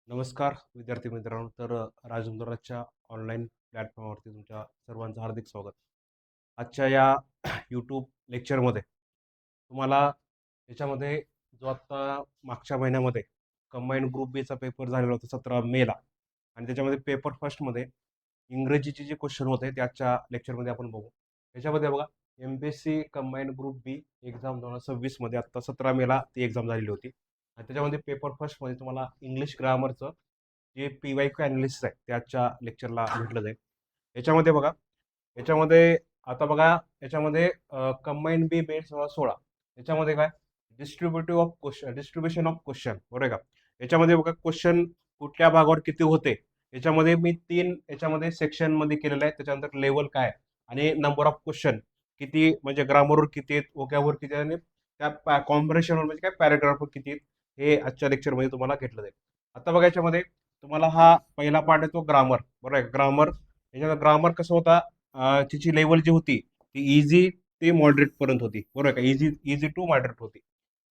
नमस्कार विद्यार्थी मित्रांनो. तर राजमुद्राच्या ऑनलाईन प्लॅटफॉर्मवरती तुमच्या सर्वांचं हार्दिक स्वागत. आजच्या या यूट्यूब लेक्चरमध्ये तुम्हाला याच्यामध्ये जो आत्ता मागच्या महिन्यामध्ये कंबाईंड ग्रुप बीचा पेपर झालेला होता 17 मेला, आणि त्याच्यामध्ये पेपर फर्स्टमध्ये इंग्रजीचे जे क्वेश्चन होते ते आजच्या लेक्चरमध्ये आपण बघू. त्याच्यामध्ये बघा, MPSC कंबाईंड ग्रुप बी एक्झाम 2026 मध्ये आत्ता 17 मेला ती एक्झाम झालेली होती. आणि त्याच्यामध्ये पेपर फर्स्टमध्ये तुम्हाला इंग्लिश ग्रामरचं जे PYQ अनालिसिस आहे ते आजच्या लेक्चरला भेटलं जाईल. याच्यामध्ये बघा, याच्यामध्ये आता बघा, याच्यामध्ये कंबाईंड बी बेस 16 याच्यामध्ये काय डिस्ट्रीब्युशन ऑफ क्वेश्चन बरोबर आहे का. याच्यामध्ये बघा क्वेश्चन कुठल्या भागावर किती होते, याच्यामध्ये मी 3 याच्यामध्ये सेक्शन मध्ये केलेलं आहे. त्याच्यानंतर लेवल काय आणि नंबर ऑफ क्वेश्चन किती, म्हणजे ग्रामरवर किती आहेत, ओक्यावर किती आहेत, आणि त्या कॉम्प्रेशनवर म्हणजे काय पॅराग्राफवर किती आहेत, हे आजच्या लेक्चरमध्ये तुम्हाला घेतलं जाईल. आता बघा, याच्यामध्ये तुम्हाला हा पहिला पार्ट आहे तो ग्रामर बरोबर आहे. ग्रामर, याच्यात ग्रामर कसं होता, तिची लेवल जी होती ती इझी ते मॉडरेट पर्यंत होती बरोबर आहे का. इझी टू मॉडरेट होती.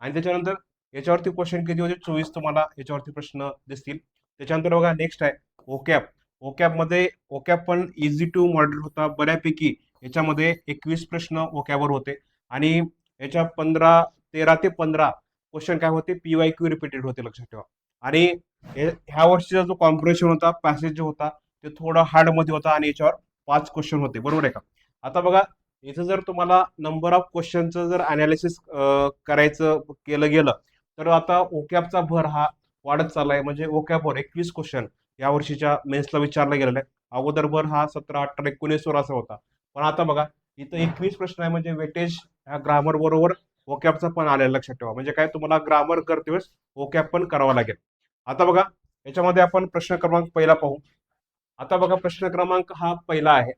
आणि त्याच्यानंतर याच्यावरती क्वेश्चन किती होते, 24 तुम्हाला याच्यावरती प्रश्न दिसतील. त्याच्यानंतर बघा नेक्स्ट आहे ओकॅप. ओकॅपमध्ये ओकॅप पण इझी टू मॉडरेट होता बऱ्यापैकी. याच्यामध्ये 21 प्रश्न ओकॅबवर होते, आणि याच्या 13 ते 15 क्वेश्चन काय होते, PYQ रिपीटेड होते, लक्षात ठेवा. आणि ह्या वर्षीचा जो कॉम्प्रिहेन्शन होता, पॅसेज जो होता ते थोडं हार्ड मध्ये होता, आणि याच्यावर 5 क्वेश्चन होते बरोबर आहे का. आता बघा, इथं जर तुम्हाला नंबर ऑफ क्वेश्चनचं जर अनालिसिस करायचं केलं गेलं, तर आता ओकॅपचा भर हा वाढत चाललाय. म्हणजे ओकॅपवर 21 क्वेश्चन या वर्षीच्या मेन्सला विचारला गेलेला आहे. अगोदर भर हा 17, 18, 19 वर असा होता, पण आता बघा इथं 21 प्रश्न आहे. म्हणजे वेटेज ह्या ग्रामर बरोबर ओकॅपचा पण आलेला, लक्षात ठेवा. म्हणजे काय, तुम्हाला ग्रामर करते वेळेस ओकॅप पण करावा लागेल. आता बघा, याच्यामध्ये आपण प्रश्न क्रमांक पहिला पाहू. आता बघा, प्रश्न क्रमांक हा पहिला आहे,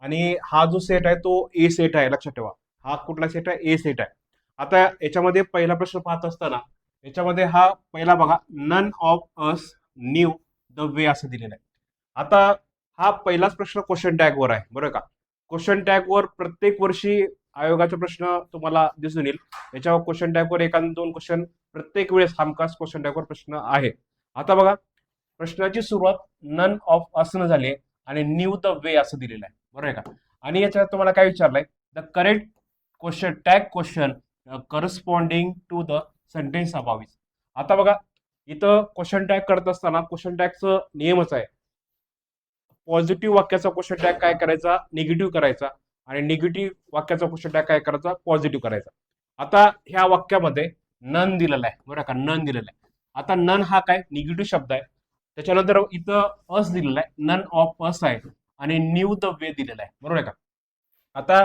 आणि हा जो सेट आहे तो ए सेट आहे, लक्षात ठेवा. हा कुठला सेट आहे, ए सेट आहे. आता याच्यामध्ये पहिला प्रश्न पाहत असताना याच्यामध्ये हा पहिला बघा, none of us knew the way असं दिलेलं आहे. आता हा पहिलाच प्रश्न क्वेश्चन टॅग वर आहे बरोबर का. क्वेश्चन टॅग वर प्रत्येक वर्षी आयोगाचा प्रश्न तुम्हाला दिसून येईल. याच्यावर क्वेश्चन टॅग वर एखाद 2 क्वेश्चन प्रत्येक वेळेस हमखास क्वेश्चन टॅग वर प्रश्न आहे. आता बघा, प्रश्नाची सुरुवात नन ऑफ असणं झाली, आणि न्यू द वे असं दिलेलं आहे बरोबर आहे का. आणि याच्यात तुम्हाला काय विचारलंय, the correct question tag question corresponding to the sentence above is. आता बघा, इथं क्वेश्चन टॅग करत असताना क्वेश्चन टॅगचं नियमच आहे, पॉझिटिव्ह वाक्याचा क्वेश्चन टॅग काय करायचा, निगेटिव्ह करायचा, आणि निगेटिव्ह वाक्याचा क्वेश्चन टॅग काय करायचा, पॉझिटिव्ह करायचा. आता ह्या वाक्यामध्ये नन दिलेला आहे बरोबर का, नन दिलेला आहे. आता नन हा काय, निगेटिव्ह शब्द आहे. त्याच्यानंतर इथं अस दिलेला आहे, नन ऑफ अस आहे, आणि न्यू द वे दिलेला आहे बरोबर आहे का. आता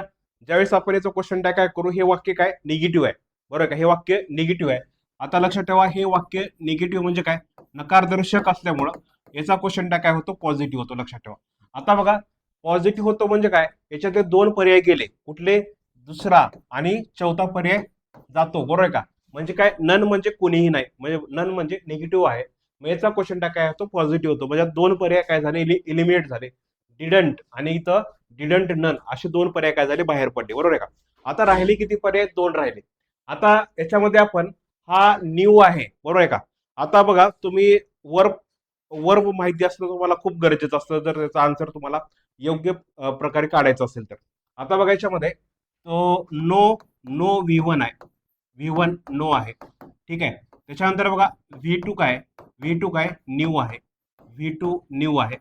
ज्यावेळेस आपण याचं क्वेश्चन टॅग काय करू, हे वाक्य काय निगेटिव्ह आहे बरोबर आहे का, हे वाक्य निगेटिव्ह आहे. आता लक्षात ठेवा, हे वाक्य निगेटिव्ह म्हणजे काय, नकारदर्शक असल्यामुळं याचा क्वेश्चन टॅग काय होतो, पॉझिटिव्ह होतो, लक्षात ठेवा. आता बघा, पॉझिटिव्ह होतो म्हणजे काय, याच्यात 2 पर्याय गेले, कुठले, दुसरा आणि चौथा पर्याय जातो बरोबर आहे का. म्हणजे काय, नन म्हणजे कोणीही नाही, म्हणजे नन म्हणजे निगेटिव्ह आहे. मग याचा क्वेश्चन टॅग काय होतो, पॉझिटिव्ह होतो. म्हणजे 2 पर्याय काय झाले, इलिमिनेट झाले. डिडंट आणि इथं डिडंट नन असे 2 पर्याय काय झाले, बाहेर पडले बरोबर आहे का. आता राहिले किती पर्याय, 2 राहिले. आता याच्यामध्ये आपण हा न्यू आहे बरोबर आहे का. आता बघा, तुम्ही वर्ब वर्ब माहिती असणं तुम्हाला खूप गरजेचं असतं, जर त्याचा आन्सर तुम्हाला योग्य प्रकारे काढायचा असेल तर. आता बघा, याच्यामध्ये तो नो नो V1 आहे, V1 नो आहे, ठीक आहे. त्याच्यानंतर बघा, V2 काय, V2 काय न्यू आहे, V2 न्यू आहे.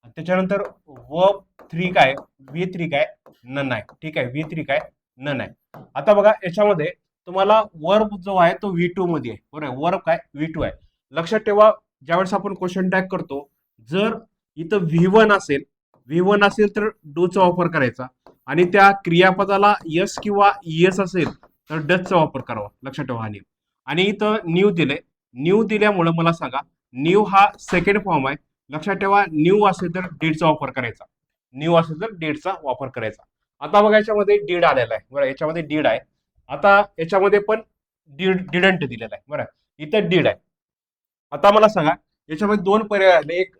त्याच्यानंतर वर्ब 3 काय, V3 काय नन आहे, ठीक आहे, V3 काय नन आहे. आता बघा, याच्यामध्ये तुम्हाला वर्ब जो आहे तो V2 मध्ये आहे बरोबर आहे, वर्ब काय V2 आहे. लक्षात ठेवा, ज्यावेळेस आपण क्वेश्चन टॅग करतो, जर इथं V1 असेल तर डूचा वापर करायचा, आणि त्या क्रियापदाला यस किंवा येस असेल तर डचचा वापर करावा, लक्षात ठेवा हा नियम. आणि इथं न्यू दिले, न्यू दिल्यामुळे मला सांगा, न्यू हा सेकंड फॉर्म आहे, लक्षात ठेवा. न्यू असेल तर डीडचा वापर करायचा, न्यू असेल तर डीडचा वापर करायचा. आता बघा, याच्यामध्ये डीड आलेला आहे बरं, याच्यामध्ये डीड आहे. आता याच्यामध्ये पण डिडंट दिलेला आहे बरं, इथं डीड आहे. आता मला सांगा, याच्यामध्ये 2 पर्याय आले, एक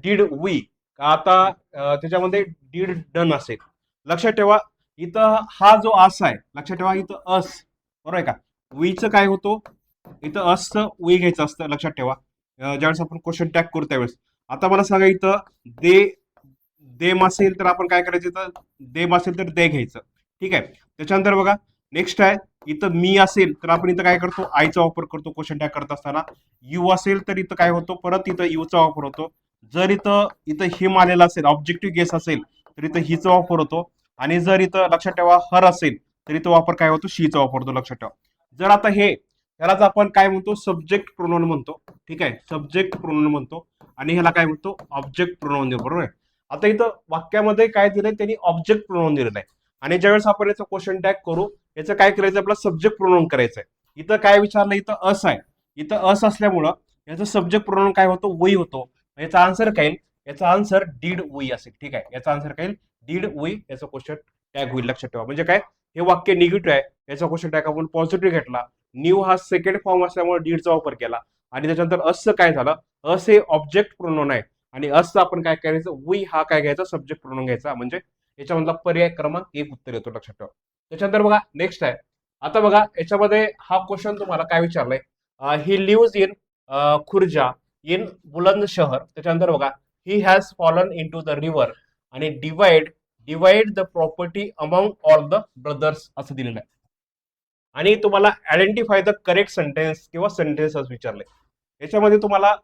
डीड वी का, आता त्याच्यामध्ये डीड डन असेल. लक्षात ठेवा, इथं हा जो अस आहे, लक्षात ठेवा, इथं अस बरोबर आहे का. वीचं काय होतो, इथं असं वी घ्यायचं असतं, लक्षात ठेवा. ज्यावेळेस आपण क्वेश्चन टॅग करू त्यावेळेस. आता मला सांगा इथं दे देम असेल तर आपण काय करायचं, इथं देम असेल तर दे घ्यायचं. ठीक आहे. त्याच्यानंतर बघा नेक्स्ट आहे, इथं मी असेल तर आपण इथं काय करतो, आयचा वापर करतो क्वेश्चन टॅग करत असताना. यू असेल तर इथं काय होतो, परत इथं यूचा वापर होतो. जर इथं इथं हिम आलेला असेल, ऑब्जेक्टिव्ह गेस असेल तर इथं हिचा वापर होतो. आणि जर इथं लक्षात ठेवा हर असेल तर इथं वापर काय होतो, शीचा वापर होतो. लक्षात ठेवा. जर आता हे ह्यालाच आपण काय म्हणतो, सब्जेक्ट प्रोनाउन म्हणतो. ठीक आहे, सब्जेक्ट प्रोनाउन म्हणतो. आणि ह्याला काय म्हणतो, ऑब्जेक्ट प्रोनाउन देतो. बरोबर आहे. आता इथं वाक्यामध्ये काय दिलंय, त्यांनी ऑब्जेक्ट प्रोनाउन दिलेलं आहे. आणि ज्यावेळेस आपण याचं क्वेश्चन टॅग करू, याचं काय करायचं, आपला सब्जेक्ट प्रोनाउन करायचं आहे. इथं काय विचारलं, इथं अस आहे. इथं अस असल्यामुळं याचं सब्जेक्ट प्रोनाउन काय होतो, वी होतो. याचा आन्सर काय येईल, याचा आन्सर डीड वी असेल. ठीक आहे, याचा आन्सर काय येईल, डीड वी. याचं क्वेश्चन टॅग होईल. लक्षात ठेवा. म्हणजे काय, हे वाक्य निगेटिव्ह आहे, याचा क्वेश्चन टॅग आपण पॉझिटिव्ह घेतला. न्यू हा सेकंड फॉर्म असल्यामुळे डीडचा वापर केला. आणि त्याच्यानंतर असं काय झालं, अस हे ऑब्जेक्ट प्रोनाउन आहे. आणि असं आपण काय करायचं, वी हा काय घ्यायचा, सब्जेक्ट प्रोनाउन घ्यायचा. म्हणजे याच्यामधला पर्याय क्रमांक 1 उत्तर येतो. लक्षात ठेवा. त्याच्यानंतर बघा नेक्स्ट आहे. आता बघा याच्यामध्ये हा क्वेश्चन तुम्हाला काय विचारलाय, he lives in Khurja in Bulandshahr. त्याच्यानंतर बघा he has fallen into the river आणि divide the property among all the brothers असं दिलेलं आहे. आणि तुम्हाला आयडेंटिफाय द करेक्ट सेंटेन्स किंवा सेंटेन्सेस विचारले. याच्यामध्ये तुम्हाला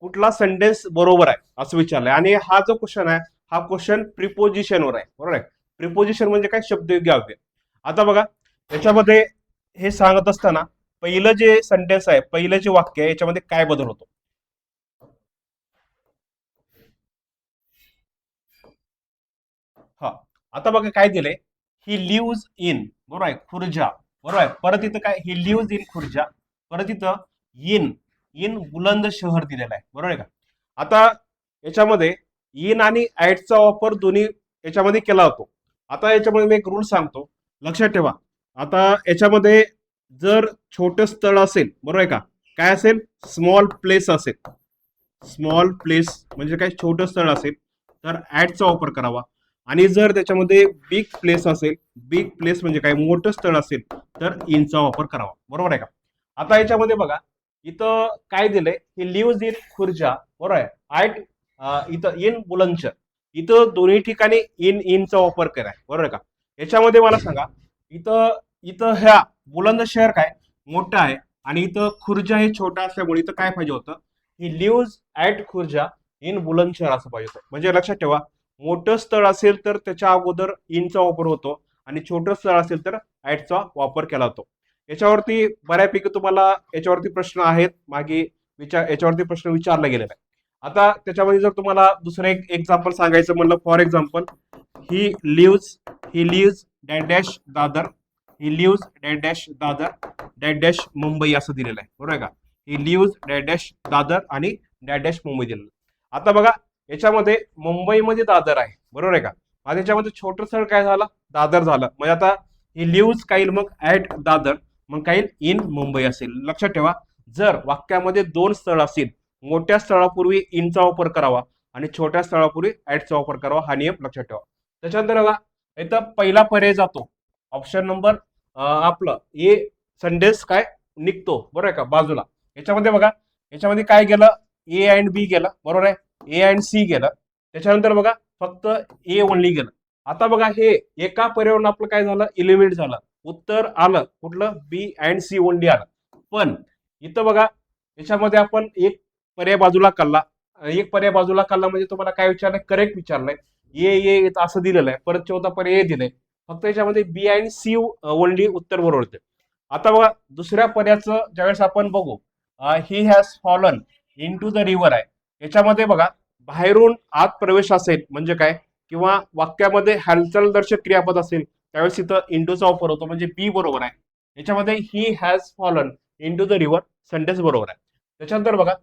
कुठला सेंटेन्स बरोबर आहे असं विचारलंय. आणि हा जो क्वेश्चन आहे, हा क्वेश्चन प्रिपोजिशनवर आहे. बरोबर आहे. प्रिपोजिशन म्हणजे काय, शब्दयोगी अव्यय. आता बघा याच्यामध्ये हे सांगत असताना पहिलं जे सेंटेन्स आहे, पहिलं जे वाक्य आहे, याच्यामध्ये काय बदल होतो. हा, आता बघा काय दिलंय, ही लिव्हज इन, बरोबर आहे, खुर्जा. बरोबर आहे. परत इथं काय, ही लिव्हज इन खुर्जा. परत इथं इन इन बुलंद शहर दिलेला आहे. बरोबर आहे का. आता याच्यामध्ये इन आणि ऍटचा वापर दोन्ही याच्यामध्ये केला जातो. आता याच्यामध्ये मी एक रूल सांगतो, लक्षात ठेवा. आता याच्यामध्ये जर छोटं स्थळ असेल, बरोबर आहे का, काय असेल, स्मॉल प्लेस असेल. स्मॉल प्लेस म्हणजे काय, छोटं स्थळ असेल तर ऍटचा वापर करावा. आणि जर त्याच्यामध्ये बिग प्लेस असेल, बिग प्लेस म्हणजे काय, मोठं स्थळ असेल तर इनचा वापर करावा. बरोबर आहे का. आता याच्यामध्ये बघा इथं काय दिलंय, ही लिव्हज इन खुर्जा. बरोबर आहे. ऍट इथं इन बुलंदशहर, इथं दोन्ही ठिकाणी इनचा वापर कराय. बरोबर आहे का. याच्यामध्ये मला सांगा, इथं इथं ह्या बुलंदशहर काय मोठं आहे आणि इथं खुर्जा हे छोटा असल्यामुळे इथं काय पाहिजे होतं, he lives at Khurja in Bulandshahr असं पाहिजे होतं. म्हणजे लक्षात ठेवा, मोठं स्थळ असेल तर त्याच्या अगोदर इनचा वापर होतो आणि छोटं स्थळ असेल तर ऍटचा वापर केला जातो. याच्यावरती बऱ्यापैकी तुम्हाला याच्यावरती प्रश्न आहेत मागे, याच्यावरती प्रश्न विचारला गेलेला आहे. आता त्याच्यामध्ये जर तुम्हाला दुसरं एक एक्झाम्पल सांगायचं म्हणलं, for example he leaves dash dash Dadar, he leaves dash dash Dadar dash dash Mumbai असं दिलेलं आहे. बरोबर आहे का. ही लिव्हज डॅश डॅश दादर आणि डॅश डॅश मुंबई दिलेलं आहे. आता बघा याच्यामध्ये मुंबईमध्ये दादर आहे. बरोबर आहे का. आणि याच्यामध्ये छोटं स्थळ काय झालं, दादर झालं. म्हणजे आता ही लिव्हज काय येईल मग, ऍट दादर, मग काय येईल, इन मुंबई असेल. लक्षात ठेवा, जर वाक्यामध्ये दोन स्थळ असतील, मोठ्या स्थळापूर्वी इनचा वापर करावा आणि छोट्या स्थळापूर्वी ऍटचा वापर करावा. हा नियम लक्षात ठेवा. त्याच्यानंतर बघा इथं पहिला पर्याय जातो, ऑप्शन नंबर आपलं ए सेंटेन्स काय निघतो. बरोबर आहे का बाजूला. याच्यामध्ये बघा याच्यामध्ये काय गेलं, ए अँड बी गेलं. बरोबर आहे. ए अँड सी गेलं. त्याच्यानंतर बघा फक्त ए ओनली गेलं. आता बघा हे एका पर्यावरण आपलं काय झालं, इलिमिनेट झालं. उत्तर आलं कुठलं, बी अँड सी ओनली आलं. पण इथं बघा याच्यामध्ये आपण एक पर्याय बाजूला काढला, एक पर्याय बाजूला काढला म्हणजे तुम्हाला काय विचारलंय, करेक्ट विचारलंय. ये असं दिलेलं आहे. परत चौथा पर्याय दिलंय. फक्त याच्यामध्ये बी अँड सी ओनली उत्तर बरोबर होते. आता बघा दुसऱ्या पर्यायाचं ज्यावेळेस आपण बघू, he has fallen into the river आहे. याच्यामध्ये बघा बाहेरून आत प्रवेश असेल म्हणजे काय, किंवा वाक्यामध्ये हालचाल दर्शक क्रियापद असेल त्यावेळेस इथं इंटूचा वापर होतो. म्हणजे बी बरोबर आहे. याच्यामध्ये he has fallen into the river sentence बरोबर आहे. त्याच्यानंतर बघा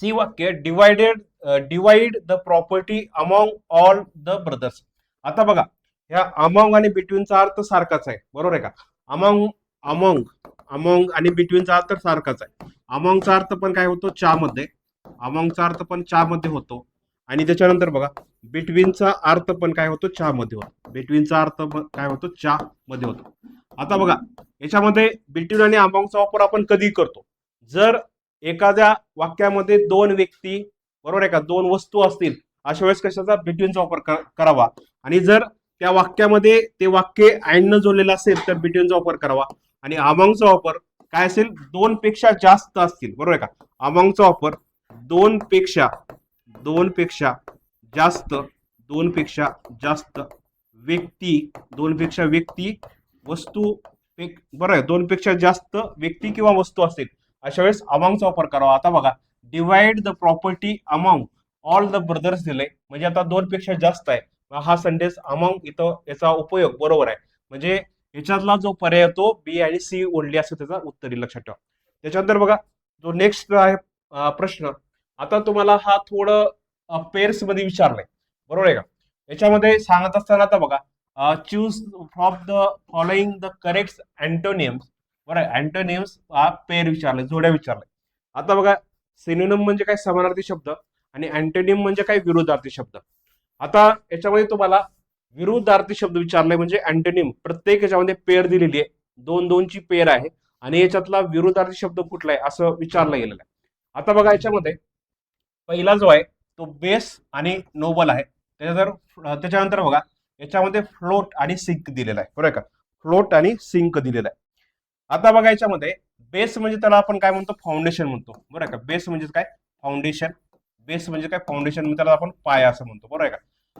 सी वाक्य divide the property among all the brothers. आता बघा ह्या अमॉंग आणि बिटवीनचा अर्थ सारखाच आहे. बरोबर आहे का. अमॉंग अमॉंग अमॉंग आणि बिटवीनचा अर्थ सारखाच आहे. अमॉंगचा अर्थ पण काय होतो, मध्ये. अमॉंगचा अर्थ पण मध्ये होतो. आणि त्याच्यानंतर बघा बिटवीनचा अर्थ पण काय होतो, मध्ये होतो. बिटवीनचा अर्थ काय होतो, मध्ये होतो. आता बघा याच्यामध्ये बिटवीन आणि अमॉंगचा वापर आपण कधी करतो, जर एखाद्या वाक्यामध्ये दोन व्यक्ती, बरोबर आहे का, दोन वस्तू असतील, अशा वेळेस कशाचा बिटवीनचा वापर करावा. आणि जर त्या वाक्यामध्ये ते वाक्य अँड न जोडलेलं असेल तर बिटवीनचा वापर करावा. आणि अमॉंगचा वापर काय असेल, दोन पेक्षा जास्त असतील, बरोबर आहे का. अमॉंगचा वापर दोन पेक्षा जास्त, दोन पेक्षा जास्त व्यक्ती, दोन पेक्षा व्यक्ती, वस्तू, बरं आहे, दोन पेक्षा जास्त व्यक्ती किंवा वस्तू असतील, अशा वेळेस अमॉंगचा वापर करावा. आता बघा, divide the property among all the brothers दिले, म्हणजे आता दोन पेक्षा जास्त आहे, हा सेंटेन्स अमॉंग इथं याचा उपयोग बरोबर आहे. म्हणजे ह्याच्यातला जो पर्याय तो बी आणि सी ओनली असं त्याचा उत्तर येईल, लक्षात ठेवा. त्याच्यानंतर बघा, जो नेक्स्ट आहे प्रश्न, आता तुम्हाला हा थोडं पेअर्स मध्ये विचारलाय, बरोबर आहे का. याच्यामध्ये सांगत असताना आता बघा, choose from the following the correct antonyms, बरं आहे, अँटोनियम्स हा पेअर विचारलाय, जोड्या विचारलाय. आता बघा, सिनोनिम म्हणजे काय, समानार्थी शब्द, आणि अँटोनियम म्हणजे काय, विरुद्धार्थी शब्द. आता याच्यामध्ये तुम्हाला विरुद्धार्थी शब्द विचारलाय, म्हणजे अँटोनिम, प्रत्येक याच्यामध्ये पेअर दिलेली आहे, दोन दोनची पेअर आहे, आणि याच्यातला विरुद्धार्थी शब्द कुठला आहे असं विचारलं गेलेलं आहे. आता बघा, याच्यामध्ये पहिला जो आहे तो बेस आणि नोबल आहे. त्याच्यानंतर बघा, याच्यामध्ये फ्लोट आणि सिंक दिलेला आहे, बरोबर का, फ्लोट आणि सिंक दिलेला आहे. आता बघा, याच्यामध्ये बेस म्हणजे त्याला आपण काय म्हणतो, फाउंडेशन म्हणतो, बरोबर का. बेस म्हणजे काय, फाउंडेशन. बेस म्हणजे काय, फाउंडेशन म्हणजे त्याला आपण पाया असं म्हणतो, बरोबर आहे का.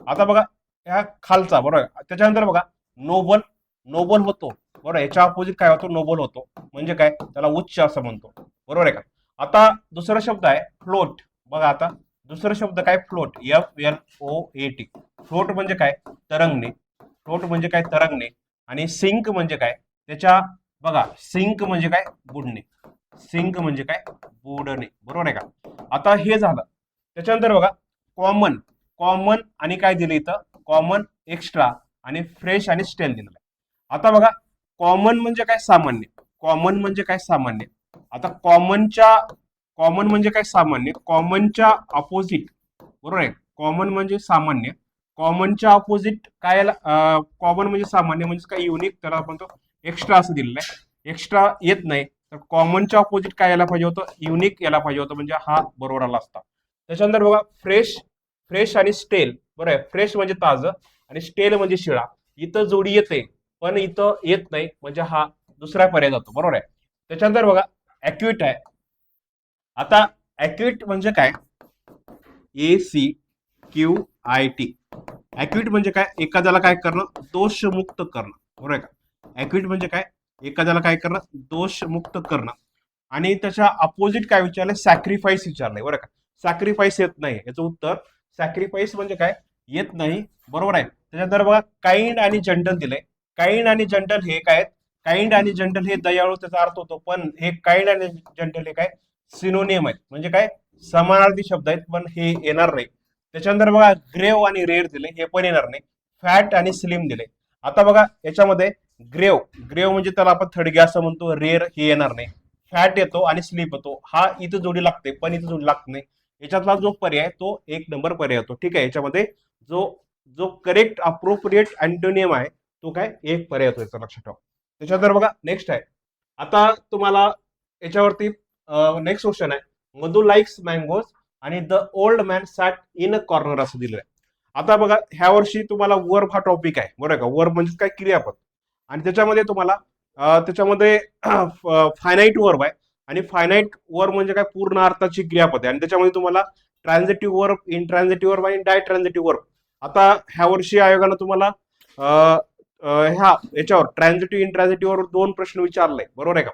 आता बघा, ह्या खालचा, बरोबर आहे. त्याच्यानंतर बघा, नोबल, नोबल होतो, बरोबर, याच्या अपोजिट काय होतो, नोबल होतो, म्हणजे काय, त्याला उच्च असं म्हणतो, बरोबर आहे का. आता दुसरा शब्द आहे फ्लोट. बघा, आता दुसरा शब्द काय, फ्लोट, FLOAT. फ्लोट म्हणजे काय, तरंगणे. फ्लोट म्हणजे काय, तरंगणे. आणि सिंक म्हणजे काय, त्याच्या, बघा, सिंक म्हणजे काय, बुडणे. सिंक म्हणजे काय, बुडणे, बरोबर आहे का. आता हे झालं. त्याच्यानंतर बघा, कॉमन, कॉमन आणि काय दिलं इथं, कॉमन, एक्स्ट्रा, आणि फ्रेश आणि स्टेल दिलेलं आहे. आता बघा, कॉमन म्हणजे काय, सामान्य. कॉमन म्हणजे काय, सामान्य. आता कॉमन म्हणजे काय, सामान्य. कॉमनच्या अपोजिट, बरोबर आहे, कॉमन म्हणजे सामान्य. कॉमनच्या अपोजिट काय, कॉमन म्हणजे सामान्य, म्हणजे काय, युनिक, त्याला आपण तो एक्स्ट्रा असं दिलेलं आहे. एक्स्ट्रा येत नाही, तर कॉमनच्या अपोजिट काय यायला पाहिजे होतं, युनिक यायला पाहिजे होतं, म्हणजे हा बरोबर आला असता. त्याच्यानंतर बघा, फ्रेश, फ्रेश आणि स्टेल, बरोबर आहे. फ्रेश म्हणजे ताजं आणि स्टेल म्हणजे शिळा. इथं जोडी येते पण इथं येत नाही, म्हणजे हा दुसरा पर्याय जातो, बरोबर आहे. त्याच्यानंतर बघा, ऍक्युरेट आहे. आता ऍक्युरेट म्हणजे काय, ACQUIT. ऍक्युरेट म्हणजे काय, एखाद्याला काय करणं, दोषमुक्त करणं, बरोबर आहे का. ऍक्युरेट म्हणजे काय, एखाद्याला काय करणं, दोषमुक्त करणं. आणि त्याच्या अपोजिट काय विचारलंय, सॅक्रिफाईस विचारलंय, बरं का. सॅक्रिफाईस येत नाही, याचं उत्तर सॅक्रिफाईस म्हणजे काय, येत नाही, बरोबर आहे. त्याच्यानंतर बघा, काइंड आणि जंटल दिलंय. काइंड आणि जंटल हे काय, काइंड आणि जंटल हे दयाळू त्याचा अर्थ होतो, पण हे काइंड आणि जंटल हे काय, सिनोनियम आहेत, म्हणजे काय, समानार्थी शब्द आहेत, पण हे येणार नाही. त्याच्यानंतर बघा, ग्रेव आणि रेअर दिले, हे पण येणार नाही. फॅट आणि स्लिम दिले. आता बघा, याच्यामध्ये ग्रेव, ग्रेव म्हणजे त्याला आपण थडगे असं म्हणतो, रेअर हे येणार नाही. फॅट येतो आणि स्लीप येतो, हा इथं जोडी लागते, पण इथं जोडी लागत नाही. याच्यातला जो पर्याय तो एक नंबर पर्याय होतो, ठीक आहे. याच्यामध्ये जो जो करेक्ट अप्रोप्रिएट अँटोनियम आहे तो काय, एक पर्याय होतो, याचा लक्षात ठेवा. त्याच्यानंतर बघा, नेक्स्ट आहे. आता तुम्हाला याच्यावरती नेक्स्ट क्वेश्चन आहे, मधु लाईक्स मँगोज आणि the old man sat in a corner असं दिलं आहे. आता बघा, ह्या वर्षी तुम्हाला वर्ब हा टॉपिक आहे, बरोबर का. वर्ब म्हणजे काय, क्रियापद. आणि त्याच्यामध्ये तुम्हाला त्याच्यामध्ये फायनाईट वर्ब आहे, आणि फायनाईट वर्ब म्हणजे काय, पूर्ण अर्थाची क्रियापद आहे. आणि त्याच्यामध्ये तुम्हाला ट्रान्झिटिव्ह वर्ब, इंट्रान्झिटिव्ह वर्ब आणि डायट्रान्झिटिव्ह वर्ब. आता ह्या वर्षी आयोगानं तुम्हाला ह्या याच्यावर ट्रान्झिटिव्ह इंट्रान्झिटिव्ह वर दोन प्रश्न विचारले, बरोबर आहे का.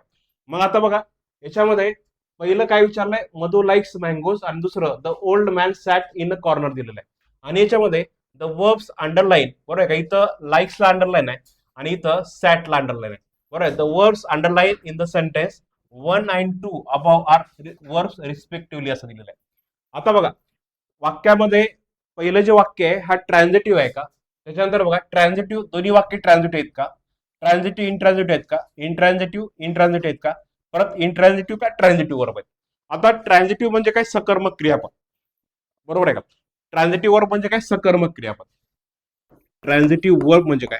मग आता बघा, याच्यामध्ये पहिलं काय विचारलंय, मधु लाईक्स मँगोज, आणि दुसरं the old man sat in a corner दिलेलं आहे. आणि याच्यामध्ये द वर्ब्स अंडरलाईन, बरोबर आहे का, इथं लाईक्सला अंडरलाईन आहे आणि इथं सॅटला अंडरलाईन आहे, बरोबर आहे. The verbs underline in the sentence 1 and 2 above are verbs respectively असं दिलेलं आहे. आता बघा, वाक्यामध्ये पहिलं जे वाक्य आहे हा ट्रान्झिटिव्ह आहे का, त्याच्यानंतर बघा, ट्रान्झिटिव्ह, दोन्ही वाक्य ट्रान्झिटिव्ह आहेत का, ट्रान्झिटिव्ह इंट्रान्झिटिव्ह आहेत का, इंट्रान्झिटिव्ह आहेत का, परत इंट्रान्झिटिव्ह का ट्रान्झिटिव्ह वर्ब आहेत. आता ट्रान्झिटिव्ह म्हणजे काय, सकर्मक क्रियापद, बरोबर आहे का. ट्रान्झिटिव्ह वर्ब म्हणजे काय, सकर्मक क्रियापद. ट्रान्झिटिव्ह वर्ब म्हणजे काय,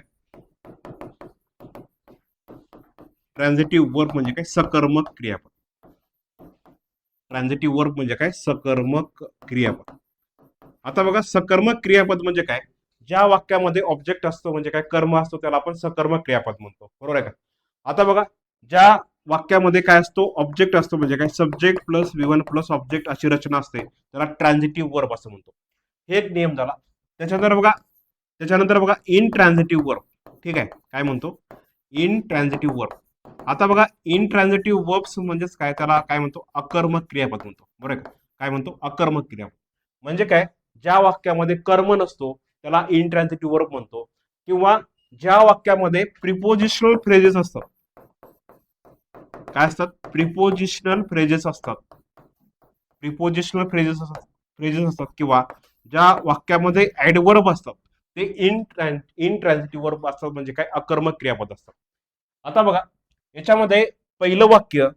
ट्रान्झिटिव्ह वर्ब म्हणजे काय, सकर्मक क्रियापद. ट्रान्झिटिव्ह वर्ब म्हणजे काय? सकर्मक क्रियापद. आता बघा, सकर्मक क्रियापद म्हणजे काय? ज्या वाक्यामध्ये ऑब्जेक्ट असतो म्हणजे काय, कर्म असतो, त्याला आपण सकर्मक क्रियापद म्हणतो, बरोबर आहे का? आता बघा, ज्या वाक्यामध्ये काय असतो, ऑब्जेक्ट असतो म्हणजे काय, subject plus V1 plus object अशी रचना असते, त्याला ट्रान्झिटिव्ह वर्ब असं म्हणतो. हे एक नियम झाला. त्याच्यानंतर बघा इन ट्रान्झिटिव्ह वर्ब. ठीक आहे, काय म्हणतो? Intransitive verb. आता बघा, इन ट्रान्झिटिव्ह वर्ब्स म्हणजेच काय, त्याला काय म्हणतो? अकर्मक क्रियापद म्हणतो, बरोबर आहे का? काय म्हणतो? अकर्मक क्रियापद. म्हणजे काय? ज्या वाक्यामध्ये कर्म नसतो त्याला इन ट्रान्झिटिव्ह वर्ब म्हणतो, किंवा ज्या वाक्यामध्ये प्रिपोजिशनल फ्रेजेस असतात. काय असतात? प्रिपोजिशनल फ्रेजेस असतात. प्रिपोजिशनल फ्रेजेस असतात, किंवा ज्या वाक्यामध्ये ऍडवर्ब असतात ते इन ट्रान्झिटिव्ह वर्ब असतात, म्हणजे काय, अकर्मक क्रियापद असतात. आता बघा, याच्यामध्ये पहिलं वाक्य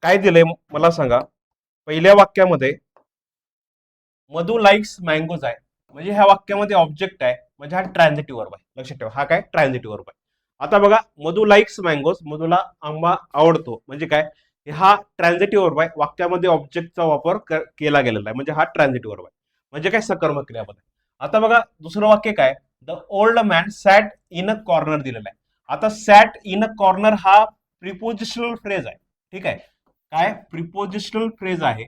काय दिलंय मला सांगा. पहिल्या वाक्यामध्ये मधु लाईक्स मँगोज आहे, म्हणजे ह्या वाक्यामध्ये ऑब्जेक्ट आहे, म्हणजे हा ट्रान्झिटिव्ह वर्ब आहे. लक्षात ठेवा, हा काय? ट्रान्झिटिव्ह वर्ब आहे. आता बघा, मधु लाईक्स मँगोज, मधुला आंबा आवडतो, म्हणजे काय? हा ट्रान्झिटिव्ह वर्ब आहे. वाक्यामध्ये ऑब्जेक्टचा वापर केला गेलेला आहे, म्हणजे हा ट्रान्झिटिव्ह वर्ब आहे, म्हणजे काय? सकर्मक क्रियापद आहे. आता बघा, दुसरं वाक्य काय? The old man sat in a corner दिलेला आहे. आता सॅट इन अ कॉर्नर हा प्रिपोजिशनल फ्रेज आहे. ठीक आहे, काय? प्रिपोजिशनल फ्रेज आहे.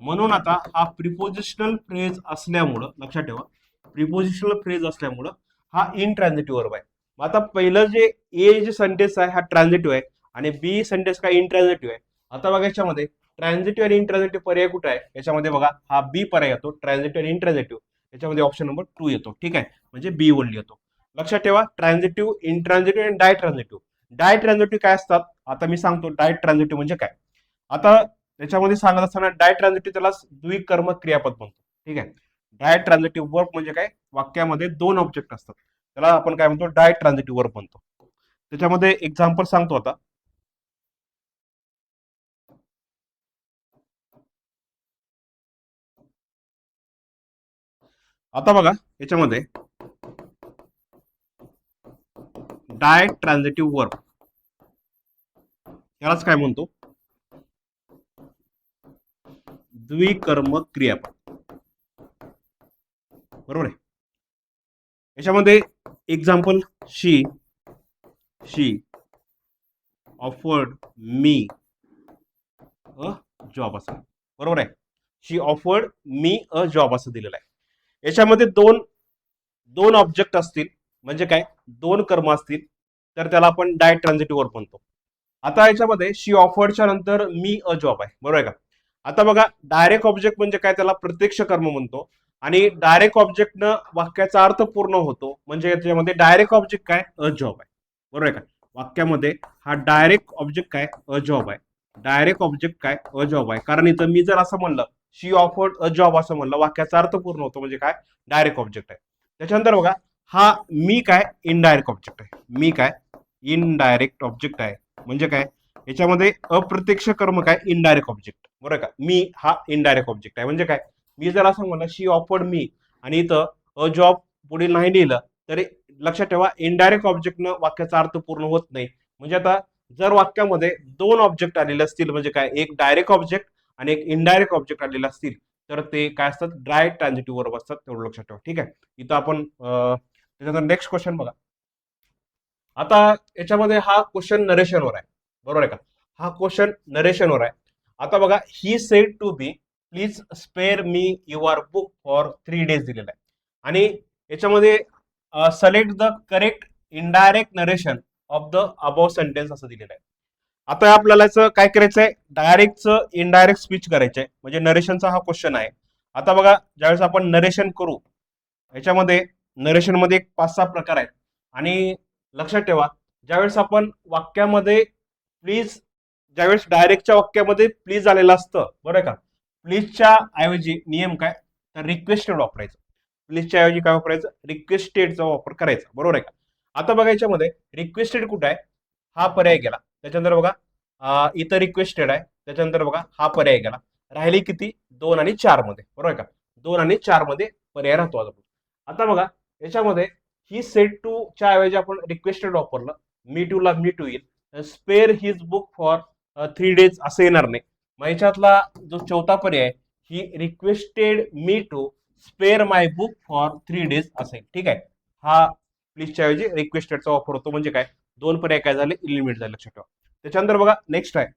म्हणून आता हा प्रिपोजिशनल फ्रेज असल्यामुळं, लक्षात ठेवा, प्रिपोजिशनल फ्रेज असल्यामुळं हा इन ट्रान्झिटिव्ह वर्ब आहे. मग आता पहिलं जे जे सेंटेन्स आहे हा ट्रान्झिटिव्ह आहे, आणि बी सेंटेन्स काय? इन ट्रान्झिटिव्ह आहे. आता बघा, याच्यामध्ये ट्रान्झिटिव्ह आणि इन ट्रान्झिटिव्ह पर्याय कुठे आहे? याच्यामध्ये बघा, हा बी पर्याय येतो, ट्रान्झिटिव्ह आणि इन ट्रान्झिटिव्ह. याच्यामध्ये ऑप्शन नंबर 2 येतो. ठीक आहे, म्हणजे बी ओनली येतो. लक्षात ठेवा, ट्रान्झिटिव्ह, इन ट्रान्झिटिव्ह आणि डाय ट्रान्झिटिव्ह. डाय ट्रान्झिटिव्ह काय असतात? आता मी सांगतो डाय ट्रान्झिटिव्ह म्हणजे काय. आता त्याच्यामध्ये सांगत असताना डाय ट्रान्झिटिव्ह त्याला द्विकर्मक क्रियापद म्हणतो. ठीक आहे, डाय ट्रान्झिटिव्ह वर्ब म्हणजे काय? वाक्यामध्ये दोन ऑब्जेक्ट असतात, त्याला आपण काय म्हणतो? डाय ट्रान्झिटिव्ह वर्ब म्हणतो. त्याच्यामध्ये एक्झाम्पल सांगतो आता. आता बघा, याच्यामध्ये डाय ट्रान्झिटिव्ह वर्ब यालाच काय म्हणतो? द्विकर्मक क्रियापद, बरोबर आहे. याच्यामध्ये example, she offered me a job असं, बरोबर आहे. शी ऑफर्ड मी अ जॉब असं दिलेलं आहे. याच्यामध्ये दोन दोन ऑब्जेक्ट असतील, म्हणजे काय? दोन कर्म असतील, तर त्याला आपण डाय ट्रान्झिटिव्ह वर्ब म्हणतो. आता याच्यामध्ये शी ऑफर्डच्या नंतर मी अ जॉब आहे, बरोबर आहे का? आता बघा, डायरेक्ट ऑब्जेक्ट म्हणजे काय? त्याला प्रत्यक्ष कर्म म्हणतो, आणि डायरेक्ट ऑब्जेक्टनं वाक्याचा अर्थ पूर्ण होतो, म्हणजे याच्यामध्ये डायरेक्ट ऑब्जेक्ट काय? अ जॉब आहे, बरोबर आहे का? वाक्यामध्ये हा डायरेक्ट ऑब्जेक्ट काय? अ जॉब आहे. डायरेक्ट ऑब्जेक्ट काय? अ जॉब आहे. कारण इथं मी जर असं म्हणलं, शी ऑफर्ड अ जॉब असं म्हणलं, वाक्याचा अर्थ पूर्ण होतो, म्हणजे काय? डायरेक्ट ऑब्जेक्ट आहे. त्याच्यानंतर बघा, हा मी काय? इनडायरेक्ट ऑब्जेक्ट आहे. मी काय? इनडायरेक्ट ऑब्जेक्ट आहे, म्हणजे काय? याच्यामध्ये अप्रत्यक्ष कर्म काय? इनडायरेक्ट ऑब्जेक्ट, बरोबर का? मी हा इनडायरेक्ट ऑब्जेक्ट आहे, म्हणजे काय? मी जर असं म्हणलं शी ऑफर्ड मी, आणि इथं अ जॉब पुढे नाही लिहिलं, तरी लक्षात ठेवा, इनडायरेक्ट ऑब्जेक्टनं वाक्याचा अर्थ पूर्ण होत नाही. म्हणजे आता जर वाक्यामध्ये दोन ऑब्जेक्ट आलेले असतील, म्हणजे काय? एक डायरेक्ट ऑब्जेक्ट आणि एक इनडायरेक्ट ऑब्जेक्ट आलेले असतील, तर ते काय असतात? ड्राय ट्रान्झिटिव्ह वर्ब असतात, तेवढं लक्षात ठेवा. ठीक आहे, इथं आपण त्याच्यानंतर नेक्स्ट क्वेश्चन बघा. आता याच्यामध्ये हा क्वेश्चन नरेशनवर आहे, बरोबर आहे का? हा क्वेश्चन नरेशनवर आहे. आता बघा, he said to be please spare me your book for 3 days दिलेला आहे, आणि याच्यामध्ये select the correct indirect narration of the above sentence असं दिलेलं आहे. आता आपल्याला याचं काय करायचं आहे? डायरेक्टचं इनडायरेक्ट स्पीच करायचं आहे, म्हणजे नरेशनचा हा क्वेश्चन आहे. आता बघा, ज्यावेळेस आपण नरेशन करू, याच्यामध्ये नरेशन मध्ये 5-6 प्रकार आहेत, आणि लक्षात ठेवा, ज्यावेळेस आपण वाक्यामध्ये प्लीज, ज्यावेळेस डायरेक्टच्या वाक्यामध्ये प्लीज आलेलं असतं, बरोबर आहे का? प्लीजच्या ऐवजी नियम काय? तर रिक्वेस्टेड वापरायचं. प्लीजच्या ऐवजी काय वापरायचं? रिक्वेस्टेडचा वापर करायचा, बरोबर आहे का? आता बघा, याच्यामध्ये रिक्वेस्टेड कुठे आहे? हा पर्याय गेला. त्याच्यानंतर बघा, इथं रिक्वेस्टेड आहे. त्याच्यानंतर बघा, हा पर्याय गेला. राहिली किती? 2 आणि 4 मध्ये, बरोबर आहे का? 2 आणि 4 मध्ये पर्याय राहतो. आता बघा, याच्यामध्ये ही सेट टू च्या ऐवजी आपण रिक्वेस्टेड वापरलं, मी टू ला मी टू येईल, spare his book for 3 days असं येणार नाही. मग याच्यातला जो चौथा पर्याय, he requested me to spare my book for 3 days असेल. ठीक आहे, हा प्लीजच्या ऐवजी रिक्वेस्टेडचा वापर होतो. म्हणजे काय, दोन पर्याय काय झाले, इलिमिनेट झाले, लक्षात ठेवा. त्याच्यानंतर बघा नेक्स्ट आहे.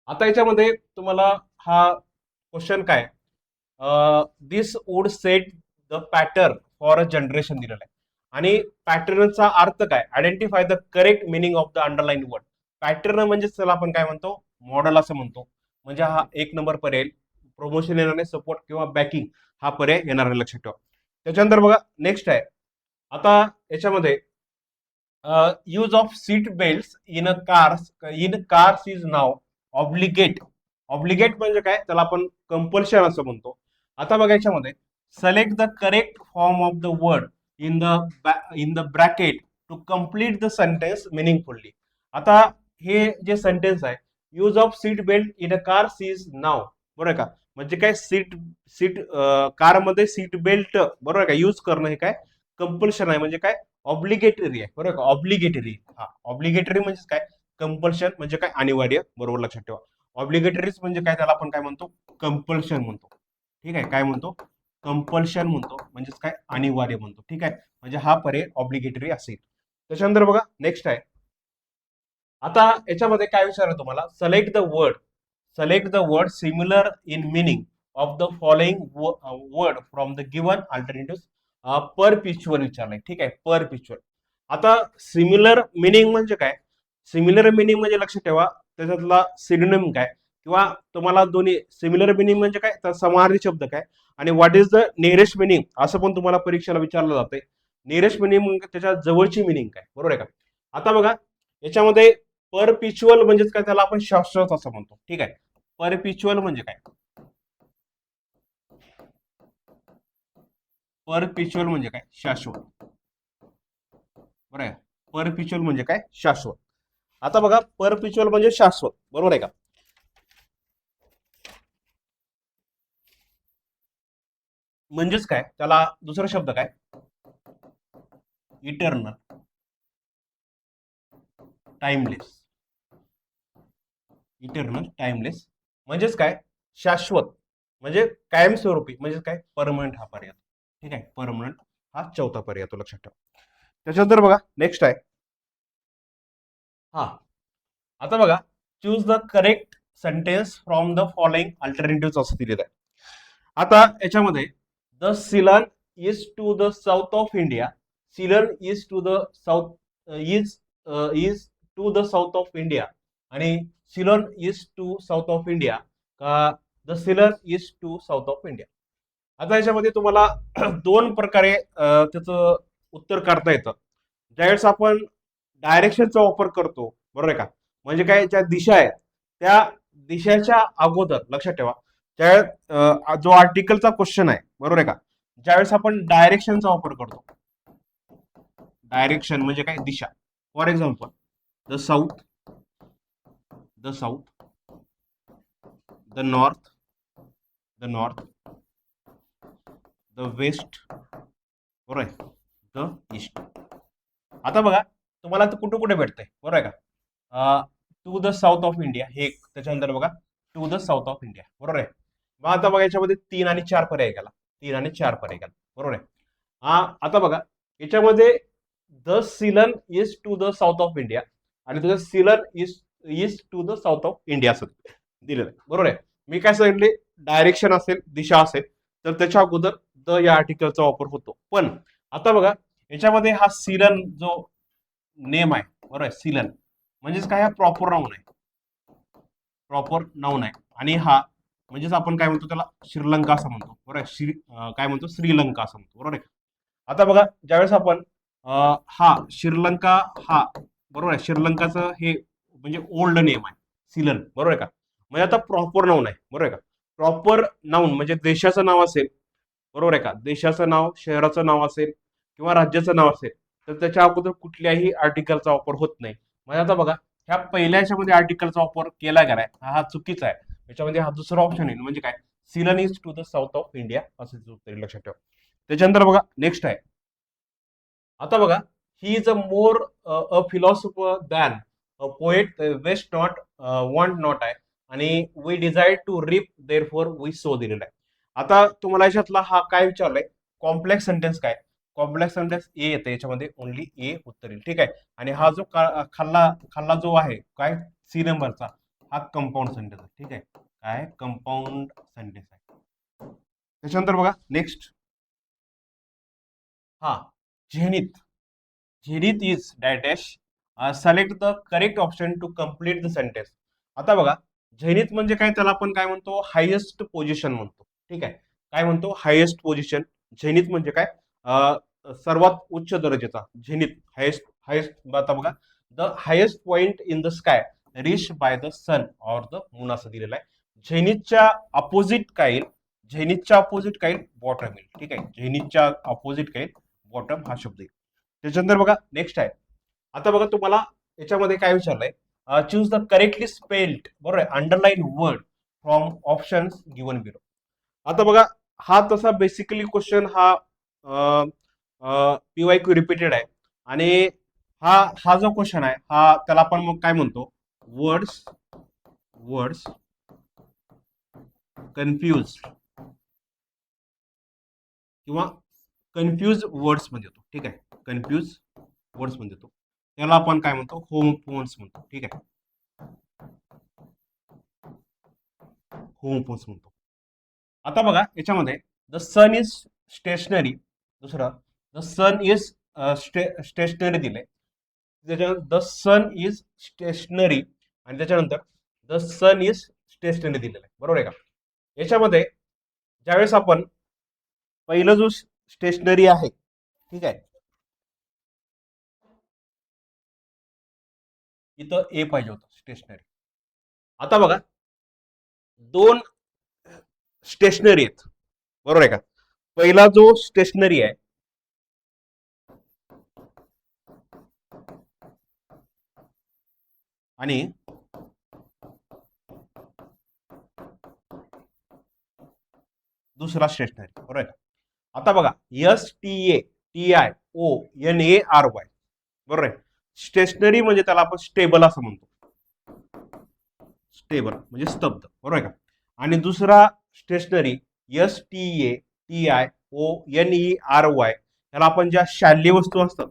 आता याच्यामध्ये तुम्हाला हा क्वेश्चन काय, this would set the pattern for a generation दिलेला आहे. आणि पॅटर्नचा अर्थ काय, identify the correct meaning of the underline word. Pattern म्हणजे त्याला आपण काय म्हणतो, मॉडेल असं म्हणतो. म्हणजे हा एक नंबर पर्याय, प्रमोशन येणार नाही, सपोर्ट किंवा बॅकिंग हा पर्याय येणार आहे, लक्षात ठेवा. त्याच्यानंतर बघा नेक्स्ट आहे. आता याच्यामध्ये use of seat belt in cars is now obligate. Obligate म्हणजे काय, त्याला आपण कंपल्शन असं म्हणतो. आता बघा याच्यामध्ये select the correct form of the word in the bracket to complete the sentence meaningfully. आता हे जे सेंटेन्स आहे, use of seat belt in a cars is now, बरोबर आहे का, म्हणजे काय, सीट सीट कारमध्ये सीट बेल्ट, बरोबर आहे का, यूज करणं हे काय कंपल्शन आहे. म्हणजे काय, ऑब्लिगेटरी आहे, बरोबर का, ऑब्लिगेटरी. हा, ऑब्लिगेटरी म्हणजे काय, कंपल्शन म्हणजे काय, अनिवार्य, बरोबर, लक्षात ठेवा. ऑब्लिगेटरीज म्हणजे काय, त्याला आपण काय म्हणतो, कंपल्शन म्हणतो. ठीक आहे, काय म्हणतो, कंपल्शन म्हणतो, म्हणजेच काय, अनिवार्य म्हणतो. ठीक आहे, म्हणजे हा पर्याय ऑब्लिगेटरी असेल. त्याच्यानंतर बघा नेक्स्ट आहे. आता याच्यामध्ये काय विचारलं तुम्हाला, select the word similar in meaning of the following word from the given alternative perpetual विचारलंय. ठीक आहे, पर पिच्युअल. आता सिमिलर मिनिंग म्हणजे काय, सिमिलर मिनिंग म्हणजे लक्षात ठेवा, त्याच्यातला सिनोनिम काय, किंवा तुम्हाला दोन्ही सिमिलर मिनिंग म्हणजे काय, तर समानार्थी शब्द काय, आणि what is the nearest meaning असं पण तुम्हाला परीक्षेला विचारलं जाते. नियरेस्ट मिनिंग म्हणजे त्याच्या जवळची मिनिंग काय, बरोबर आहे का. आता बघा याच्यामध्ये परपिच्युअल म्हणजेच काय, त्याला आपण शाश्वत असं म्हणतो. ठीक आहे, परपिच्युअल म्हणजे काय, परपिच्युअल म्हणजे काय, शाश्वत, बरोबर आहे. परपिच्युअल म्हणजे काय, शाश्वत. आता बघा परपिच्युअल म्हणजे शाश्वत, बरोबर आहे का. म्हणजेच काय, त्याला दुसरा शब्द काय, इटर्नल, टाइमलेस. इटर्नल, टाइमलेस म्हणजेच काय, शाश्वत, म्हणजे कायमस्वरूपी, म्हणजे काय, परमनंट हा पर्याय. ठीक आहे, परमनंट हा चौथा पर्याय, तो लक्षात ठेवा. त्याच्यानंतर बघा नेक्स्ट आहे. हा, आता बघा, choose the correct sentence from the following alternative असं दिलेलं आहे. आता याच्यामध्ये the Ceylon is to the south of India, Ceylon is to the south is is to the south of India, आणि Ceylon is to south of India, का the Ceylon is to south of India. आता याच्यामध्ये तुम्हाला दोन प्रकारे त्याचं उत्तर काढता येतं. ज्यावेळेस आपण डायरेक्शनचा वापर करतो, बरोबर आहे का, म्हणजे काय, ज्या दिशा आहेत त्या दिशाच्या अगोदर, लक्षात ठेवा, त्या जो आर्टिकलचा क्वेश्चन आहे, बरोबर आहे का, ज्यावेळेस आपण डायरेक्शनचा वापर करतो, डायरेक्शन म्हणजे काय, दिशा. For example the south, the south, the north, the north, the west, बरोबर आहे, द ईस्ट. आता बघा तुम्हाला कुठे कुठे भेटतंय, बरोबर आहे का, to the south of India हे एक, त्याच्यानंतर बघा to the south of India, बरोबर आहे. मग आता बघा याच्यामध्ये 3 आणि 4 पर्याय गेला, 3 आणि 4 पर्याय गेला, बरोबर आहे. आता बघा याच्यामध्ये the Ceylon is to the south of India आणि तुझं Ceylon is to the south of India असं दिलेलं आहे, बरोबर आहे. मी काय सांगितले, डायरेक्शन असेल, दिशा असेल, तर त्याच्या अगोदर द या आर्टिकलचा वापर होतो. पण आता बघा याच्यामध्ये हा सिलन जो नेम आहे, बरोबर आहे, सिलन म्हणजेच काय, हा प्रॉपर नाऊन आहे, प्रॉपर नाऊन आहे. आणि हा म्हणजेच आपण काय म्हणतो, त्याला श्रीलंका असं म्हणतो, बरोबर आहे, काय म्हणतो, श्रीलंका असं म्हणतो, बरोबर आहे. आता बघा ज्यावेळेस आपण हा श्रीलंका, हा बरोबर आहे, श्रीलंकाचं हे म्हणजे ओल्ड नेम आहे सिलन, बरोबर आहे का. म्हणजे आता प्रॉपर नाऊन आहे, बरोबर आहे का. प्रॉपर नाऊन म्हणजे देशाचं नाव असेल, बरोबर आहे का, देशाचं नाव, शहराचं नाव असेल किंवा राज्याचं नाव असेल, तर त्याच्या अगोदर कुठल्याही आर्टिकलचा वापर होत नाही. म्हणजे आता बघा ह्या पहिल्या याच्यामध्ये आर्टिकलचा वापर केला गेलाय, हा चुकीचा आहे. याच्यामध्ये हा दुसरा ऑप्शन येईल, म्हणजे काय, Ceylon is to the south of India असं उत्तर लक्षात ठेवा. त्याच्यानंतर बघा नेक्स्ट आहे. आता बघा, he is a more a philosopher than a poet, waste not want not आहे, आणि we decided to reap therefore we sow दिलेला आहे. आता तुम्हाला याच्यातला हा काय विचारलाय, कॉम्प्लेक्स सेंटेन्स काय, कॉम्प्लेक्स सेंटेन्स ए येते याच्यामध्ये, ओनली ए उत्तर येईल. ठीक आहे. आणि हा जो खाल्ला खाल्ला जो आहे काय सी नंबरचा, हा कंपाऊंड सेंटेन्स आहे. ठीक आहे, काय कंपाऊंड सेंटेन्स आहे. त्याच्यानंतर बघा नेक्स्ट, हा zenith. Zenith is dash select the correct option to complete the sentence. आता बघा झेनिथ म्हणजे काय, त्याला आपण काय म्हणतो, हायेस्ट पोझिशन म्हणतो. ठीक आहे, काय म्हणतो, हायेस्ट पोझिशन. झेनिथ म्हणजे काय, सर्वात उच्च दर्जाचा. Zenith highest, highest. आता बघा the highest point in the sky reach by the sun or the moon असं दिलेलं आहे. झेनिथच्या अपोजिट काय येईल, झेनिथच्या अपोजिट काय येईल, बॉटम येईल. ठीक आहे, झेनिथच्या अपोजिट काय येईल, बॉटम हा शब्द येईल. त्याच्यानंतर बघा नेक्स्ट आहे. आता बघा तुम्हाला याच्यामध्ये काय विचारलंय, चूज द करेक्टली स्पेल्ड, बरोबर आहे, underline word from options given below. आता बघा हा तसा बेसिकली क्वेश्चन हा PYQ रिपीटेड आहे. आणि हा हा जो क्वेश्चन आहे हा त्याला आपण मग काय म्हणतो, वर्ड्स वर्ड्स कन्फ्यूज किंवा कन्फ्यूज वर्ड्स मध्ये येतो. ठीक आहे, कन्फ्यूज वर्ड्स मध्ये येतो, त्याला आपण काय म्हणतो, होमोफोन्स म्हणतो. ठीक आहे, होमोफोन्स म्हणतो. आता बघा याच्यामध्ये द सन इज स्टेशनरी, दुसरं द सन इज स्टेशनरी दिले, त्याच्यानंतर द सन इज स्टेशनरी, आणि त्याच्यानंतर द सन इज स्टेशनरी दिलेलं आहे. बरोबर आहे का. याच्यामध्ये ज्यावेळेस आपण पहिलं जो स्टेशनरी आहे, ठीक आहे, इथं ए पाहिजे होतं स्टेशनरी. आता बघा दोन स्टेशनरी आहेत, बरोबर आहे का. पहिला जो स्टेशनरी आहे आणि दुसरा स्टेशनरी, बरोबर आहे का. आता बघा STATIONARY, बरोबर आहे. स्टेशनरी म्हणजे त्याला आपण स्टेबल असं म्हणतो, स्टेबल म्हणजे स्तब्ध, बरोबर आहे का. आणि दुसरा स्टेशनरी STATIONERY, त्याला आपण ज्या शाल्य वस्तू असतात,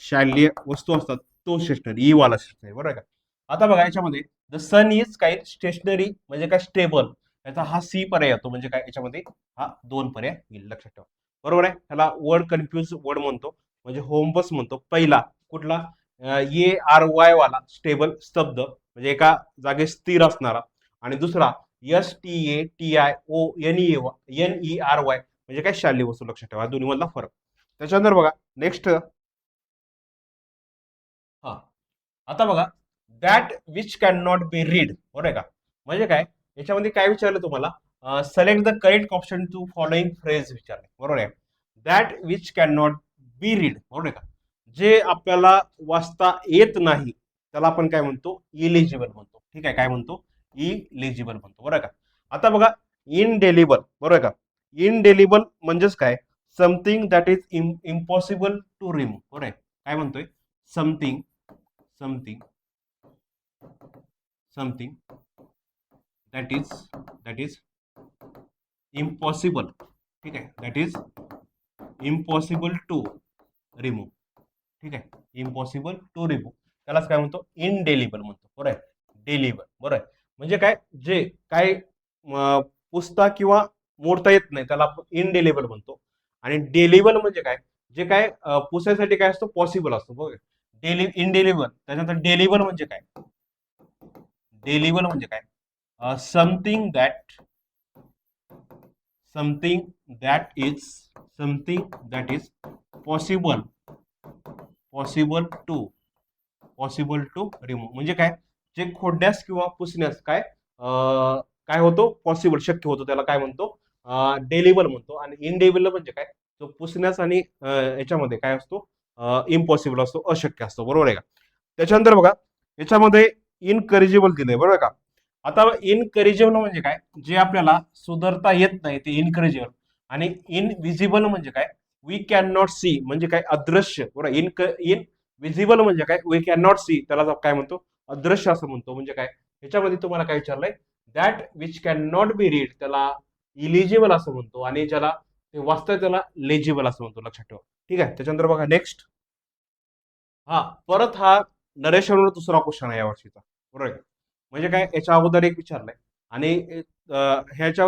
शाल्य वस्तू असतात तो स्टेशनरी, ई वाला स्टेशनरी, बरोबर आहे का. आता बघा याच्यामध्ये द सन इज काय स्टेशनरी म्हणजे काय स्टेबल, याचा हा सी पर्याय येतो, म्हणजे काय याच्यामध्ये हा दोन पर्याय येईल, लक्षात ठेवा. बरोबर आहे. त्याला वर्ड कन्फ्युज वर्ड म्हणतो, म्हणजे होमबस म्हणतो. पहिला कुठला, ARY वाला स्टेबल स्तब्ध, म्हणजे एका जागे स्थिर असणारा. आणि दुसरा STATIONERY म्हणजे काय शाल्य वस्तू, लक्षात ठेवा दोन्ही मधला फरक. त्याच्यानंतर बघा नेक्स्ट, हा आता बघा that which can not be read, बरोबर आहे का. म्हणजे काय याच्यामध्ये काय विचारलं तुम्हाला, select the correct option to following phrase विचारले, बरोबर आहे. That which can not be read, बरोबर आहे का. जे आपल्याला वाचता येत नाही त्याला आपण काय म्हणतो, इलिजिबल म्हणतो. ठीक आहे, काय म्हणतो, इलिजिबल म्हणतो, बरोबर आहे का. आता बघा इनडेलिबल, बरोबर आहे का. इनडेलिबल म्हणजेच काय, something that is impossible to remove, बरोबर आहे. काय म्हणतोय, something something something that is impossible, ठीक आहे, that is impossible to remove. ठीक आहे, impossible to remove त्यालाच काय म्हणतो, इनडेलिबल म्हणतो, बरोबर आहे. डेलिबल, बरोबर आहे. म्हणजे काय, जे काय पुसता किंवा मोडता येत नाही त्याला आपण इनडेलिबल म्हणतो. आणि डेलिबल म्हणजे काय, जे काय पुसायसाठी काय असतो, पॉसिबल असतो, बरोबर. इनडेलिबल. त्याच्यानंतर डेलिबल म्हणजे काय, डेलिबल म्हणजे काय, something that is possible to remove. म्हणजे काय, जे खोडण्यास किंवा पुसण्यास काय काय होतो, पॉसिबल शक्य होतो, त्याला काय म्हणतो, डेलिबल म्हणतो. आणि इनडेलिबल म्हणजे काय, तो पुसण्यास आणि याच्यामध्ये काय असतो, इम्पॉसिबल असतो, अशक्य असतो, बरोबर आहे का. त्याच्यानंतर बघा याच्यामध्ये इनकरेजिबल दिलंय, बरोबर का. आता इनकरेजिबल म्हणजे काय, जे आपल्याला सुधारता येत नाही ते इनकरेजिबल. आणि इनविजिबल म्हणजे काय, वी कॅन नॉट सी म्हणजे काय, अदृश्य, बरोबर. इनविजिबल म्हणजे काय, वी कॅन नॉट सी, त्याला काय म्हणतो, अदृश्य असं म्हणतो. म्हणजे काय, ह्याच्यामध्ये तुम्हाला काय विचारलंय, that which can not be read त्याला इलिजिबल असं म्हणतो, आणि ज्याला ते वाचतंय त्याला लेजिबल असं म्हणतो. लक्षात ठेवा. ठीक आहे. त्याच्यानंतर बघा नेक्स्ट, हा परत हा नरेशनवर दुसरा क्वेश्चन आहे या वर्षीचा. बरोबर आहे. म्हणजे काय, याच्या अगोदर एक विचारलंय, आणि ह्याच्या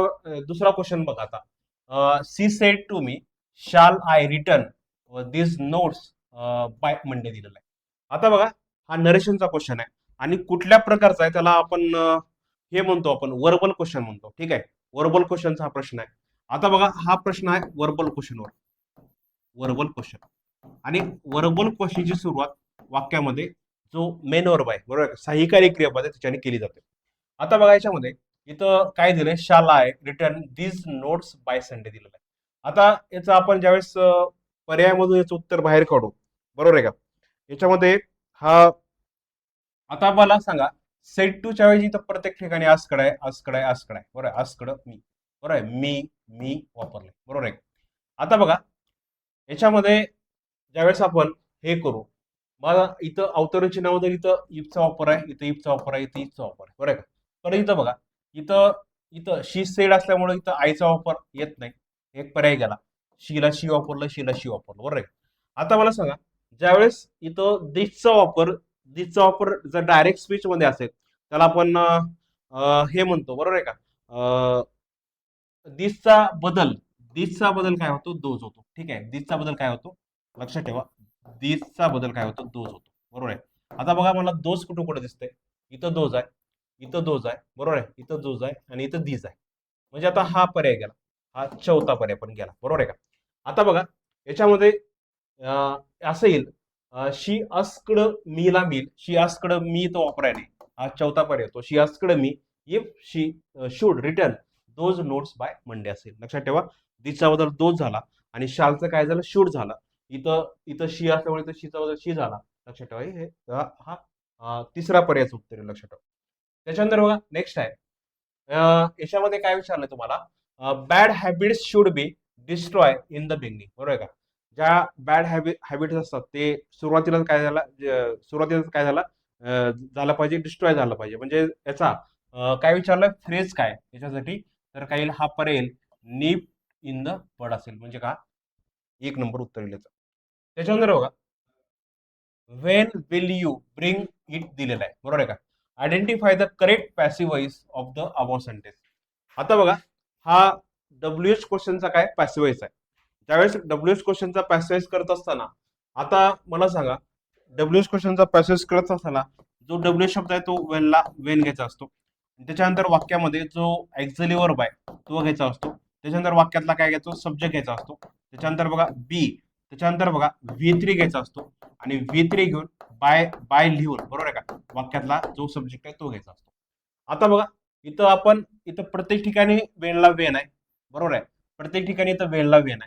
दुसरा क्वेश्चन बघा आता. सी सेड टू मी शाल I return this notes by Monday दिलेला आहे. आता बघा, हा नरेशनचा क्वेश्चन आहे, आणि कुठल्या प्रकारचा आहे त्याला आपण हे म्हणतो, आपण वर्बल क्वेश्चन म्हणतो. ठीक आहे. वर्बल क्वेश्चनचा हा प्रश्न आहे. आता बघा, हा प्रश्न आहे वर्बल क्वेश्चनवर. वर्बल क्वेश्चन, आणि वर्बल क्वेश्चनची सुरुवात वाक्यामध्ये जो मेन वर्ब आहे, बरोबर आहे, सहाय्यकारी क्रियापद आहे, त्याच्याने केली जाते. आता बघा, याच्यामध्ये इथं काय दिलंय, shall I return this notes by Sunday दिलेलं आहे. आता याचं आपण ज्यावेळेस पर्यायामधून याचं उत्तर बाहेर काढू, बरोबर आहे का, याच्यामध्ये हा, आता मला सांगा, सेट टू च्या वेळी इथं प्रत्येक ठिकाणी आजकडे आहे, आजकडे आहे, आजकडे आहे, बरोबर आहे, आजकडं मी, बरोबर आहे, मी वापरले, बरोबर आहे. आता बघा, याच्यामध्ये ज्यावेळेस आपण हे करू, मला इथं अवतरण चिन्हामध्ये इथं इफचा वापर आहे, इथं इफचा वापर आहे, इथं इफचा वापर आहे, बरोबर आहे का. पण इथं बघा, इथं इथं शी सेड असल्यामुळे इथं आईचा वापर येत नाही, एक पर्याय गेला. शीला शी वापरलं, शीला शी वापरलं, बरोबर आहे. आता मला सांगा, ज्यावेळेस इथं दिसचा वापर जर डायरेक्ट स्पीच मध्ये असेल, त्याला आपण हे म्हणतो, बरोबर आहे का, दिसचा बदल दिसचा बदल काय होतो, दोज होतो. ठीक आहे. दिसचा बदल काय होतो, लक्षात ठेवा, दिसचा बदल काय होतो, दोज होतो, बरोबर आहे. आता बघा, मला दोज कुठं कुठं दिसतंय, इथं दोज आहे, इथं दोज आहे, बरोबर आहे, इथं दोज आहे, आणि इथं दीज आहे. म्हणजे आता हा पर्याय गेला, हा चौथा पर्याय पण गेला, बरोबर आहे का. आता बघा, याच्यामध्ये असं येईल, शी अस्कड मीला मिल, शी अस्कड मी तो वापराय नाही, हा चौथा पर्याय येतो. She asked me if she should return those notes by Monday असेल. लक्षात ठेवा, दिसचा बदल दोज झाला, आणि शालचं काय झालं, शूड झालं. इथं इथं शी असल्यामुळे इथं शीचा बदल शी झाला. लक्षात ठेवा, हे हा तिसरा पर्यायचं उत्तर आहे. लक्षात ठेवा. त्याच्यानंतर बघा, नेक्स्ट आहे, याच्यामध्ये काय विचारलंय तुम्हाला, bad habits should be destroy in the beginning, बरोबर आहे का. ज्या बॅड हॅबिट्स असतात ते सुरुवातीला काय झाला, सुरुवातीला काय झाला, झालं पाहिजे, डिस्ट्रॉय झालं पाहिजे. म्हणजे याचा काय विचारलं, फ्रेज काय याच्यासाठी, तर काय येईल, हा पर्याय येईल, नीप इन द बड असेल. म्हणजे का, एक नंबर उत्तर येईल याचं. त्याच्यानंतर बघा, Wien will you bring it दिलेला आहे, बरोबर आहे का. Identify the correct passive voice of the above sentence. आता बघा, हा डब्ल्यूएच क्वेश्चनचा काय पॅसिव्ह वॉइस आहे. त्यावेळेस डब्ल्यूएच क्वेश्चनचा पॅसेज करत असताना, आता मला सांगा, डब्ल्यूएच क्वेश्चनचा पॅसेज करत असताना जो डब्ल्यूएच शब्द आहे तो वेनला वेन घ्यायचा असतो. त्याच्यानंतर वाक्यामध्ये जो एक्झिलरी वर्ब आहे तो घ्यायचा असतो. त्याच्यानंतर वाक्यातला काय घ्यायचो, सब्जेक्ट घ्यायचा असतो. त्याच्यानंतर बघा बी, त्याच्यानंतर बघा V3 घ्यायचा असतो, आणि V3 घेऊन बाय लिहून, बरोबर आहे का, वाक्यातला जो सब्जेक्ट आहे तो घ्यायचा असतो. आता बघा, इथं प्रत्येक ठिकाणी वेनला वेन आहे, बरोबर आहे. प्रत्येक ठिकाणी इथं वेनला वेन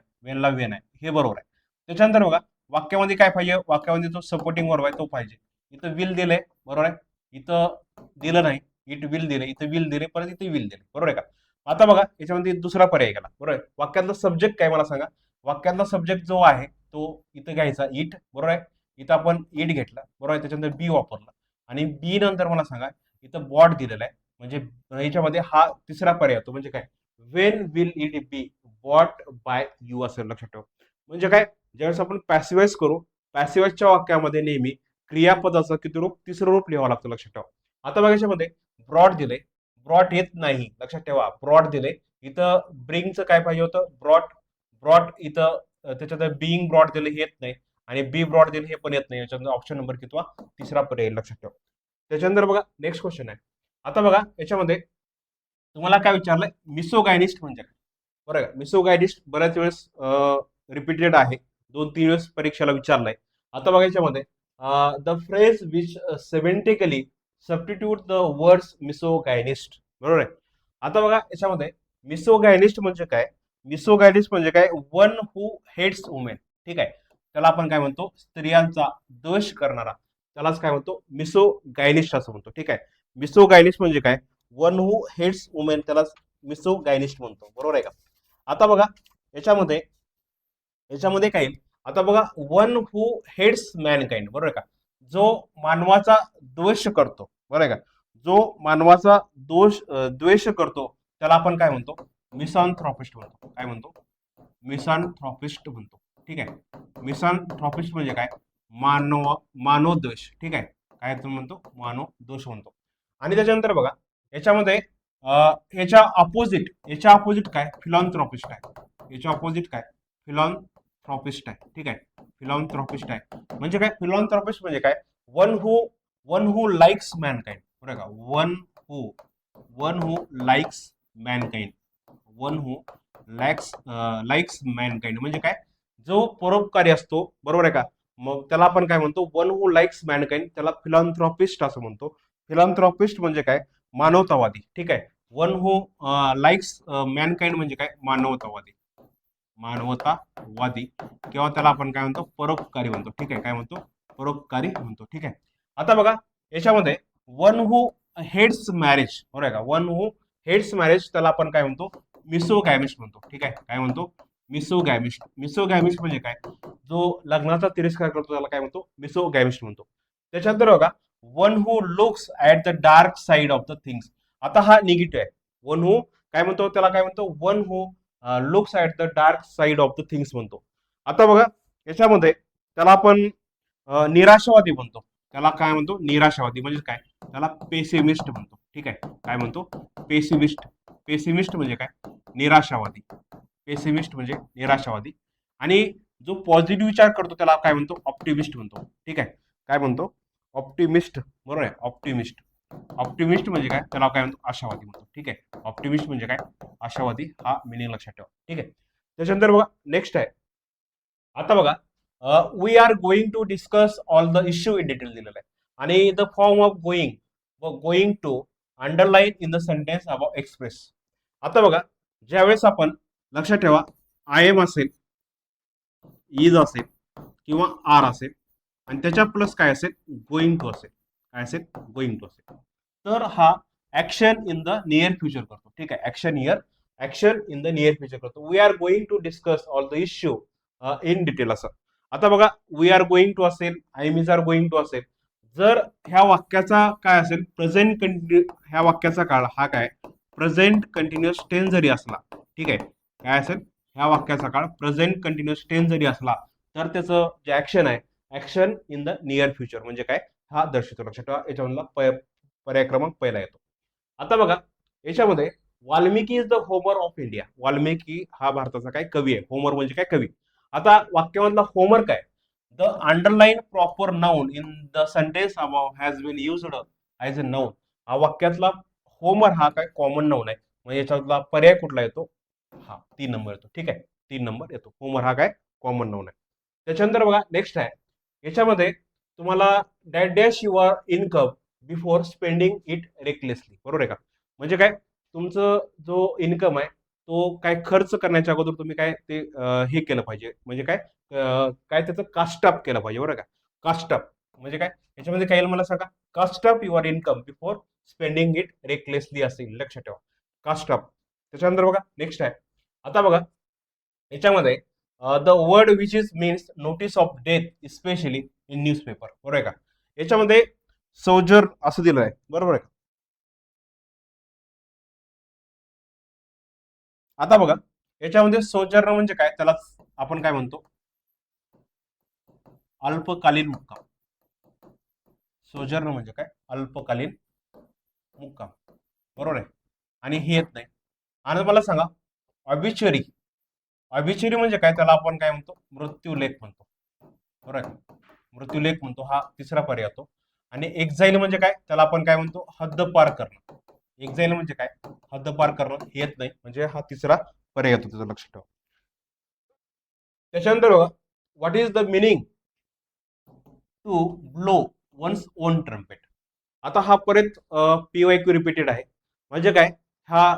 आहे, हे बरोबर आहे. त्याच्यानंतर बघा, वाक्यामध्ये काय पाहिजे, वाक्यामध्ये जो सपोर्टिंग वर्ब आहे तो पाहिजे. इथं विल दिले, बरोबर आहे, इथं दिलं नाही, इट विल दिले, इथं विल दिले, परत इथे विल दिले, बरोबर आहे का. आता बघा, याच्यामध्ये दुसरा पर्याय गेला, बरोबर आहे. वाक्यातला सब्जेक्ट काय मला सांगा, वाक्यातला सब्जेक्ट जो आहे तो इथं घ्यायचा इट, बरोबर आहे. इथं आपण इट घेतला, बरोबर आहे. त्याच्यानंतर बी वापरला, आणि बी नंतर मला सांगा, इथं बॉट दिलेला आहे. म्हणजे याच्यामध्ये हा तिसरा पर्याय होतो. म्हणजे काय, when will it be bought by you असेल. लक्षात ठेवा. म्हणजे काय, ज्यावेळेस आपण पॅसिवाइज करू, पॅसिवाइजच्या वाक्यामध्ये नेहमी क्रियापदाचं किती रूप, तिसरं रूप लिहावं लागतं. लक्षात ठेवा. आता बघा, याच्यामध्ये ब्रॉड दिले, ब्रॉट येत नाही. लक्षात ठेवा, ब्रॉड दिले, इथं ब्रिंगचं काय पाहिजे होतं, ब्रॉट, ब्रॉट इथं त्याच्यात बिईंग ब्रॉड दिले, हे येत नाही, आणि बी ब्रॉड दिले, हे पण येत नाही. याच्यानंतर ऑप्शन नंबर कितवा, तिसरा पर्याय. लक्षात ठेवा. त्याच्यानंतर बघा, नेक्स्ट क्वेश्चन आहे. आता बघा, याच्यामध्ये तुम्हाला काय विचारलंय, मिसोगायनिस्ट म्हणजे काय, बरं का. मिसोगायनिस्ट बऱ्याच वेळेस रिपीटेड आहे, 2-3 वेळेस परीक्षेला विचारलंय. आता बघा, याच्यामध्ये the phrase which semantically substitute the words misogynist, बरोबर आहे. आता बघा, याच्यामध्ये मिसोगायनिस्ट म्हणजे काय, मिसोगायनिस्ट म्हणजे काय, वन हू हेट्स वुमेन. ठीक आहे. त्याला आपण काय म्हणतो, स्त्रियांचा द्वेष करणारा, त्यालाच काय म्हणतो, मिसोगायनिस्ट असं म्हणतो. ठीक आहे. मिसोगायनिस्ट म्हणजे काय, वन हू हेट्स वुमेन, त्याला मिसोगायनिस्ट म्हणतो, बरोबर आहे का. आता बघा, याच्यामध्ये याच्यामध्ये काय येईल, आता बघा, वन हू हेट्स मॅनकाइंड, बरोबर आहे का. जो मानवाचा द्वेष करतो, बरं आहे का, जो मानवाचा द्वेष करतो त्याला आपण काय म्हणतो, मिसॉन्थ्रॉपिस्ट म्हणतो. काय म्हणतो, मिसॉन्थ्रॉपिस्ट म्हणतो. ठीक आहे, मिसॉन्थ्रॉपिस्ट म्हणजे काय, मानवद्वेष. ठीक आहे, काय तुम्ही म्हणतो, मानवद्वेष म्हणतो. आणि त्याच्यानंतर बघा याच्यामध्ये याच्या अपोजिट काय, फिलॉन्थ्रॉपिस्ट आहे. याच्या अपोजिट काय, फिलॉन्थ्रॉपिस्ट आहे. ठीक आहे, फिलॉन्थ्रॉपिस्ट आहे म्हणजे काय, फिलॉन्थ्रॉपिस्ट म्हणजे काय, one who one who likes Mankind. बरं का, one who likes Mankind, one who likes Mankind म्हणजे काय, जो परोपकारी असतो, बरोबर आहे का, मग त्याला आपण काय म्हणतो, वन हू लाईक्स मॅनकाइंड, त्याला फिलॉन्थ्रॉपिस्ट असं म्हणतो. फिलॉन्थ्रॉपिस्ट म्हणजे काय, मानवतावादी. ठीक आहे, वन हू लाईक्स मॅनकाइंड म्हणजे काय, मानवतावादी किंवा त्याला आपण काय म्हणतो, परोपकारी म्हणतो. ठीक आहे, काय म्हणतो, परोपकारी म्हणतो. ठीक आहे, आता बघा याच्यामध्ये वन हू हेड्स मॅरेज, बरोबर आहे का, वन हू हेड्स मॅरेज त्याला आपण काय म्हणतो, मिसोगॅमिस्ट म्हणतो. ठीक आहे, काय म्हणतो, मिसोगॅमिस्ट. मिसोगॅमिस्ट म्हणजे काय, जो लग्नाचा तिरस्कार करतो त्याला काय म्हणतो, मिसोगॅमिस्ट म्हणतो. त्याच्यानंतर बघा one who looks at the dark side of the things. आता हा निगेटिव्ह आहे. वन हू काय म्हणतो, त्याला काय म्हणतो, one who looks at the dark side of the things म्हणतो. आता बघा याच्यामध्ये त्याला आपण निराशावादी म्हणतो. त्याला काय म्हणतो, निराशावादी म्हणजे काय, त्याला पेसिमिस्ट म्हणतो. ठीक आहे, काय म्हणतो, पेसिमिस्ट. पेसिमिस्ट म्हणजे काय, निराशावादी. पेसिमिस्ट म्हणजे निराशावादी. आणि जो पॉझिटिव्ह विचार करतो त्याला काय म्हणतो, ऑप्टिमिस्ट म्हणतो. ठीक आहे, काय म्हणतो, ऑप्टिमिस्ट. बरोबर आहे, ऑप्टिमिस्ट. ऑप्टिमिस्ट म्हणजे काय, त्याला काय म्हणतो, आशावादी म्हणतो. ठीक आहे, ऑप्टिमिस्ट म्हणजे काय, आशावादी. हा मिनिंग लक्षात ठेवा. ठीक आहे, त्याच्यानंतर बघा नेक्स्ट आहे. आता बघा we are going to discuss all the issue in detail दिलेलं आहे. आणि द फॉर्म ऑफ गोइंग व going to underline in the sentence about express. आता बघा ज्यावेळेस आपण, लक्षात ठेवा, आय एम असेल, इज असेल किंवा आर असेल आणि त्याच्या प्लस काय असेल, गोइंग टू असेल. काय असेल, गोइंग टू असेल, तर हा action in the near future करतो. ठीक आहे, action in the near future करतो. We are going to discuss all the issue in detail असं. आता बघा वी आर गोइंग टू असेल, I mean are going to असेल, जर ह्या वाक्याचा काय असेल, ह्या वाक्याचा काळ हा काय, प्रेझेंट कंटिन्युअस टेन्स जरी असला, ठीक आहे, काय असेल, ह्या वाक्याचा काळ प्रेझेंट कंटिन्युअस टेन्स जरी असला, तर त्याचं जे ऍक्शन आहे, action in the near future म्हणजे काय, हा दर्शवतो. लक्षात ठेवा, याच्यामधला पर्याय क्रमांक पहिला येतो. आता बघा याच्यामध्ये Valmiki is the Homer of India. Valmiki हा भारताचा काय, कवी आहे. होमर म्हणजे काय, कवी. आता वाक्यामधला होमर काय, the underline proper noun in the sentence above has been used as a noun. हा वाक्यातला होमर हा काय, कॉमन नाउन आहे. म्हणजे याच्यातला पर्याय कुठला येतो, हा 3 नंबर येतो. ठीक आहे, 3 नंबर येतो. होमर हा काय, कॉमन नाउन आहे. त्याच्यानंतर बघा नेक्स्ट आहे. याच्यामध्ये तुम्हाला that dash your income before spending it recklessly. बरोबर आहे का, म्हणजे काय, तुमचं जो इन्कम आहे तो काय खर्च करण्याच्या अगोदर तुम्ही काय ते हे केलं पाहिजे, म्हणजे काय काय त्याचं कास्ट अप केलं पाहिजे. बरोबर का, कास्ट अप म्हणजे काय, याच्यामध्ये काय येईल मला सांगा, cast up your income before spending it recklessly असेल. लक्षात ठेवा, कास्ट अप. त्याच्यानंतर बघा नेक्स्ट आहे. आता बघा याच्यामध्ये the word which is means notice of death specially in newspaper. बरोबर आहे का, याच्यामध्ये सोजर असं दिलं आहे. बरोबर आहे का, आता बघा याच्यामध्ये सोजर्न म्हणजे काय, त्याला आपण काय म्हणतो, अल्पकालीन मुक्काम. सोजर्न म्हणजे काय, अल्पकालीन मुक्काम. बरोबर आहे, आणि हे येत नाही. आणि मला सांगा ऑबिच्युअरी. ऑबिच्युअरी म्हणजे काय, त्याला आपण काय म्हणतो, मृत्यूलेख म्हणतो. बरोबर आहे का, मृत्यूलेख म्हणतो, हा तिसरा पर्याय येतो. आणि एक्झाईल म्हणजे काय, त्याला आपण काय म्हणतो, हद्दपार करणं. एक्झाईल म्हणजे काय, हद्दपार करणं, हे येत नाही, म्हणजे हा तिसरा पर्याय येतो. त्याचं लक्षात ठेवा. त्याच्यानंतर बघा what is the meaning to blow one's own trumpet. आता हा परत पीवायक्यू रिपीटेड आहे. म्हणजे काय, हा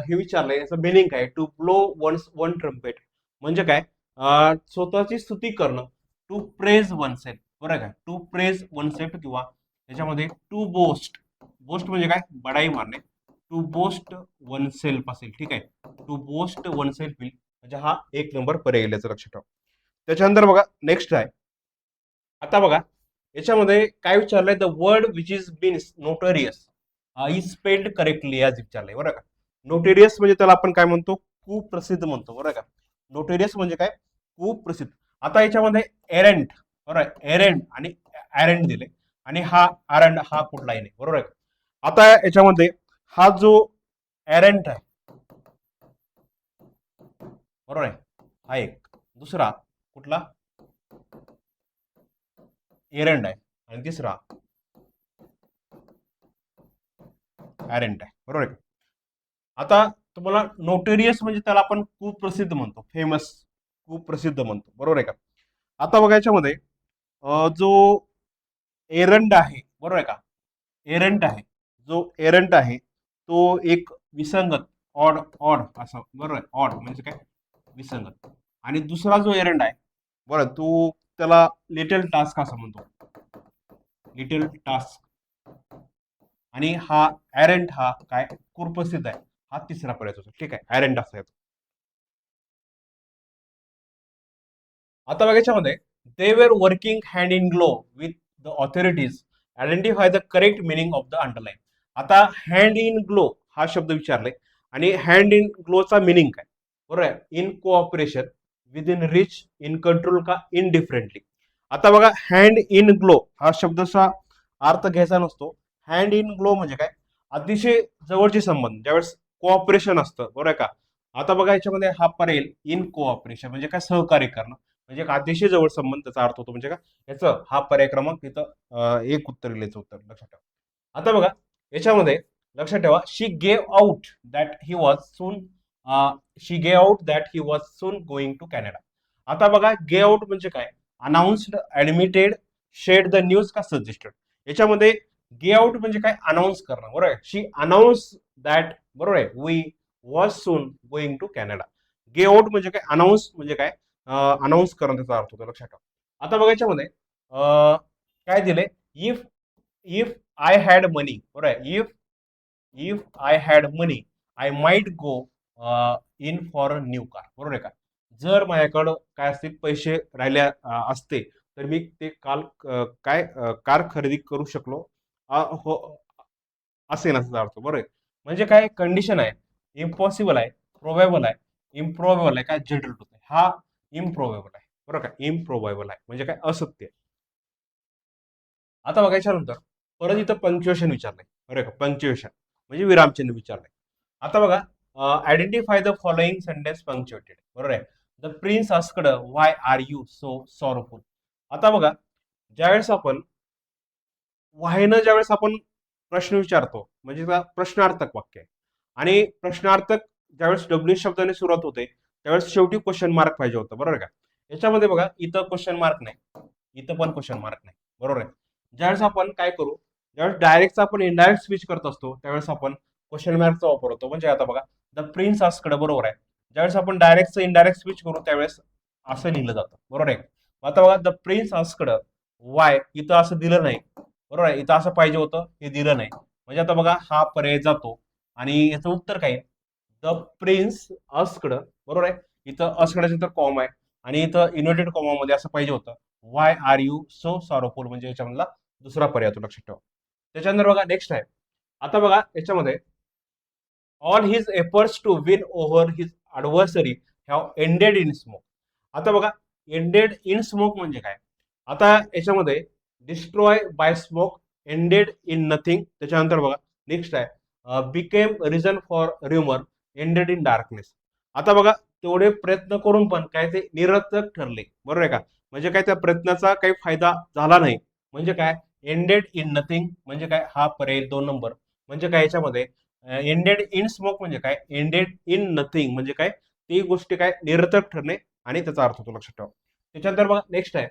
हे विचारलंय याचं मिनिंग काय, to blow one's one trumpet म्हणजे काय, स्वतःची स्तुती करणं, टू प्रेज वन सेल्फ. बरं का, टू प्रेज वन सेल्फ किंवा त्याच्यामध्ये टू बोस्ट. बोस्ट म्हणजे काय, बडाई मारणे. टू बोस्ट वन सेल्फ असेल. ठीक आहे, टू बोस्ट वन सेल्फ म्हणजे हा 1 नंबर पर्याय याचं लक्षात ठेवा. त्याच्यानंतर बघा नेक्स्ट आहे. आता बघा याच्यामध्ये काय विचारलंय, the word which is been notorious is spelled correctly as विचारलंय, बरं का. नोटेरियस म्हणजे त्याला आपण काय म्हणतो, खूप प्रसिद्ध म्हणतो, बरं का. नोटेरियस म्हणजे काय, खूप प्रसिद्ध. आता याच्यामध्ये एरंट, बरोबर आहे, एरंट आणि ॲरंट दिले, आणि हा आरंड हा कुठलाही नाही, बरोबर आहे. आता याच्यामध्ये हा जो एरंट आहे, बरोबर आहे, हा एक. दुसरा कुठला, एरंड आहे, आणि तिसरा ॲरंट आहे, बरोबर आहे. आता तुम्हाला नोटेरियस म्हणजे त्याला आपण खूप प्रसिद्ध म्हणतो, फेमस, खूप प्रसिद्ध म्हणतो, बरोबर आहे का. आता बघा याच्यामध्ये जो एरंड आहे, बरोबर आहे का, एरंट आहे, जो एरंट आहे तो एक विसंगत, ऑड ऑड असं, बरोबर आहे, ऑड म्हणजे काय, विसंगत. आणि दुसरा जो एरंड आहे, बरं, तो त्याला लिटिल टास्क असं म्हणतो, लिटिल टास्क. आणि हा ॲरंट हा काय, कुप्रसिद्ध आहे, हा तिसरा पर्याय होतो, ठीक आहे, ॲरंट असा येतो. आता बघा याच्यामध्ये, they were working hand in glow with the authorities, identify the correct meaning of the underline. आता हँड इन ग्लो हा शब्द विचारलाय, आणि हँड इन ग्लोचा मिनिंग काय, बरोबर आहे, in cooperation, with in rich, in control का इन डिफरंटली. आता बघा हँड इन ग्लो हा शब्दाचा अर्थ घ्यायचा नसतो. हँड इन ग्लो म्हणजे काय, अतिशय जवळचे संबंध, ज्यावेळेस कोऑपरेशन असतं, बरोबर आहे का. आता बघा याच्यामध्ये हा पर्याय इन कोऑपरेशन म्हणजे काय, सहकार्य करणं, म्हणजे एक अतिशय जवळ संबंध त्याचा अर्थ होतो, म्हणजे का याचं हा पर्याय क्रमांक तिथं एक उत्तर लिहायचं, उत्तर लक्षात ठेवा. आता बघा याच्यामध्ये लक्षात ठेवा, she gave out that he was soon, she gave out that he was soon going to Canada. आता बघा गे आउट म्हणजे काय, announced, admitted, shed the news का सजेस्टेड. याच्यामध्ये गे आउट म्हणजे काय, अनाऊन्स करणं, बरोबर आहे, शी अनाउन्स दॅट, बरोबर आहे, we was soon going to Canada. गे आउट म्हणजे काय, अनाऊन्स म्हणजे काय, अनाऊन्स करणं त्याचा अर्थ होतो, लक्षात ठेवा. आता बघा याच्यामध्ये काय दिले, इफ इफ आय हॅड मनी, बरोबर आहे, if if I had money I might go in for a new car, बरोबर आहे का. जर माझ्याकडं काय असतील पैसे राहिले असते, तर मी ते काल काय कार खरेदी करू शकलो, हो, असे नसता अर्थ, बरोबर आहे. म्हणजे काय कंडिशन आहे, इम्पॉसिबल आहे, प्रोबेबल आहे, इम्प्रोबेबल आहे, काय जनरल होत आहे, हा इम्प्रोबेबल आहे, बरोबर का, इम्प्रोबेबल आहे म्हणजे काय, असत्य. आता बघायच्या नंतर परत इथं पंक्च्युएशन विचारलंय, बरोबर का, पंक्च्युएशन म्हणजे विरामचिन्ह विचारलंय. आता बघा, identify the following sentence punctuated, बरोबर आहे. The prince asked why are you so sorrowful. आता बघा, ज्यावेळेस आपण वाहेनं, ज्यावेळेस आपण प्रश्न विचारतो, म्हणजे का प्रश्नार्थक वाक्य आहे, आणि प्रश्नार्थक ज्यावेळेस डब्ल्यू शब्दाने सुरुवात होते, त्यावेळेस शेवटी क्वेश्चन मार्क पाहिजे होतं, बरोबर का. याच्यामध्ये बघा इथं क्वेश्चन मार्क नाही, इथं पण क्वेश्चन मार्क नाही, बरोबर आहे. ज्यावेळेस आपण काय करू, ज्यावेळेस डायरेक्टचा आपण इनडायरेक्ट स्विच करत असतो, त्यावेळेस आपण क्वेश्चन मार्कचा वापर होतो. म्हणजे आता बघा, द प्रिन्स आस्क्ड, बरोबर आहे, ज्यावेळेस आपण डायरेक्टचं इनडायरेक्ट स्विच करू त्यावेळेस असं लिहिलं जातं, बरोबर आहे. आता बघा, द प्रिन्स आस्क्ड वाय, इथं असं दिलं नाही, बरोबर आहे, इथं असं पाहिजे होतं, हे दिलं नाही. म्हणजे आता बघा हा पर्याय जातो, आणि याचं उत्तर काय, द प्रिन्स अस्कड, बरोबर आहे. इथं अस्कडाच्या नंतर कॉमा आहे, आणि इथं इन्व्हर्टेड कॉमामध्ये असं पाहिजे होतं, why are you so sorrowful, म्हणजे याच्यामधला दुसरा पर्याय तो लक्षात ठेवा. त्याच्यानंतर बघा नेक्स्ट आहे. आता बघा याच्यामध्ये, all his efforts to win over his adversary have ended in smoke. आता बघा, एंडेड इन स्मोक म्हणजे काय, आता याच्यामध्ये destroy by smoke, ended in nothing. त्याच्यानंतर बघा नेक्स्ट आहे, became reason for rumour, ended in darkness. आता बघा, तेवढे प्रयत्न करून पण काय ते निरर्थक ठरले, बरोबर आहे का, म्हणजे काय त्या प्रयत्नाचा काही फायदा झाला नाही, म्हणजे काय, एंडेड इन नथिंग म्हणजे काय, हा पर्याय 2 नंबर. म्हणजे काय याच्यामध्ये एंडेड इन स्मोक म्हणजे काय, एंडेड इन नथिंग म्हणजे काय, ती गोष्टी काय निरर्थक ठरणे, आणि त्याचा अर्थ तो लक्षात ठेवा. त्याच्यानंतर बघा नेक्स्ट आहे.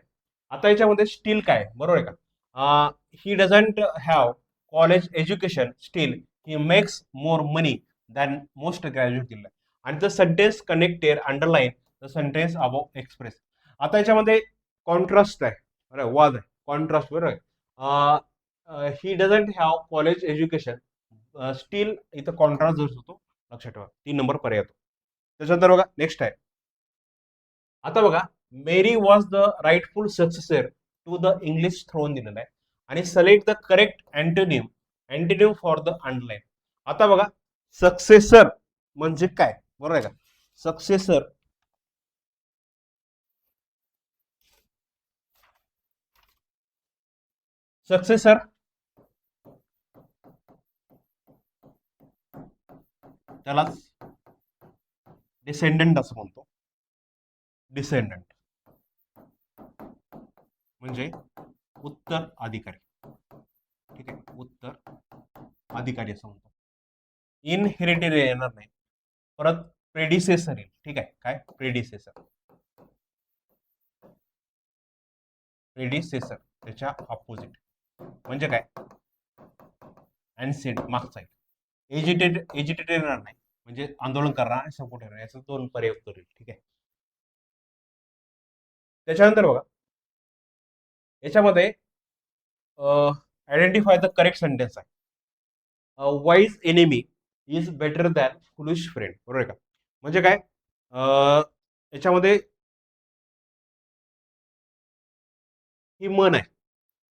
आता याच्यामध्ये स्टील काय, बरोबर आहे का, he doesn't have college education, steel he makes more money than most graduate दिलं. आणि the sentence connected underline the sentence about express. आता याच्यामध्ये कॉन्ट्रास्ट आहे, बरोबर, वाद आहे, कॉन्ट्रास्ट, बरोबर आहे. He doesn't have college education, steel इथं कॉन्ट्रास्ट जर होतो, लक्षात ठेवा, 3 नंबर पर्याय येतो. त्याच्यानंतर बघा नेक्स्ट आहे. आता बघा, Mary was the rightful successor to the English throne दिलेला आहे आणि select the correct antonym for the underline. आता बघा सक्सेसर म्हणजे काय, बरोबर आहे का? सक्सेसर सक्सेसर त्यालाच डिसेंडंट असं म्हणतो. डिसेंडंट म्हणजे उत्तर अधिकारी. ठीक आहे, उत्तर अधिकारी असं म्हणतो. इनहेरिटेड येणार नाही, परत प्रेडिसेसर येईल. ठीक आहे, काय प्रेडिसेसर त्याच्या ऑपोजिट म्हणजे काय अँसेंट मागचा आहे. एजिटेटेड येणार नाही म्हणजे आंदोलन करणार आणि सपोर्ट येणार, याचं दोन पर्याय उत्तर येईल. ठीक आहे, त्याच्यानंतर बघा याच्यामध्ये आयडेंटिफाय द करेक्ट सेंटेन्स आहे. Wise enemy is better than foolish friend, बरोबर आहे का? म्हणजे काय याच्यामध्ये ही मन आहे,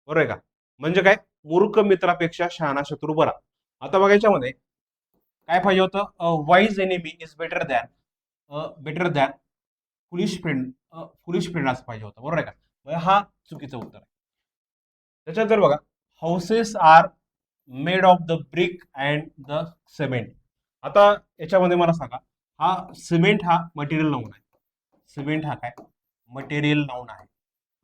बरोबर आहे का? म्हणजे काय मूर्ख मित्रापेक्षा शहाणा शत्रू बरा. आता बघा याच्यामध्ये काय पाहिजे होतं, wise enemy is better than foolish friend असं पाहिजे होतं, बरोबर आहे का? म्हणजे हा चुकीचं उत्तर आहे. त्याच्यानंतर बघा houses are made of the brick and the cement. आता याच्यामध्ये मला सांगा, हा सिमेंट हा मटेरियल नाऊन आहे. सिमेंट हा काय मटेरियल नाऊन आहे,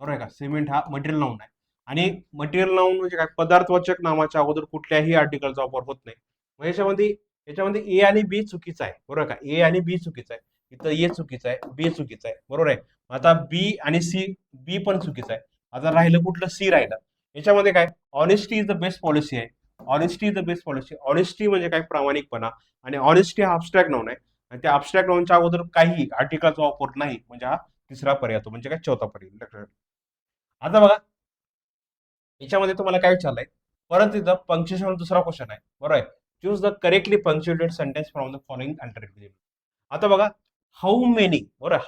बरोबर आहे का? सिमेंट हा मटेरियल नाऊन आहे आणि मटेरियल नाऊन म्हणजे काय पदार्थवाचक नामाच्या अगोदर कुठल्याही आर्टिकलचा वापर होत नाही. मग याच्यामध्ये ए आणि बी चुकीचा आहे, बरोबर का? ए आणि बी चुकीचा आहे, इथं ए चुकीचा आहे, बी चुकीचा आहे, बरोबर आहे. आता बी आणि सी, बी पण चुकीचा आहे. आता राहिलं कुठलं, सी राहिलं. याच्यामध्ये काय honesty is the best policy आहे. Honesty is the best policy. Honesty म्हणजे काय प्रामाणिकपणा, आणि ऑनेस्टी हा अब्स्ट्रॅक्ट नाऊन आहे आणि त्या अब्स्ट्रॅक्ट नाऊनच्या अगोदर काही आर्टिकलचा वापर नाही, म्हणजे हा तिसरा पर्याय होतो, म्हणजे काय चौथा पर्याय. आता बघा याच्यामध्ये तुम्हाला काय विचारलंय, परत इथं पंक्च्युएशन दुसरा क्वेश्चन आहे, बरोबर आहे. Choose the correctly punctuated sentence from the following alternative. आता बघा हाऊ मेनी, बरोबर आहे,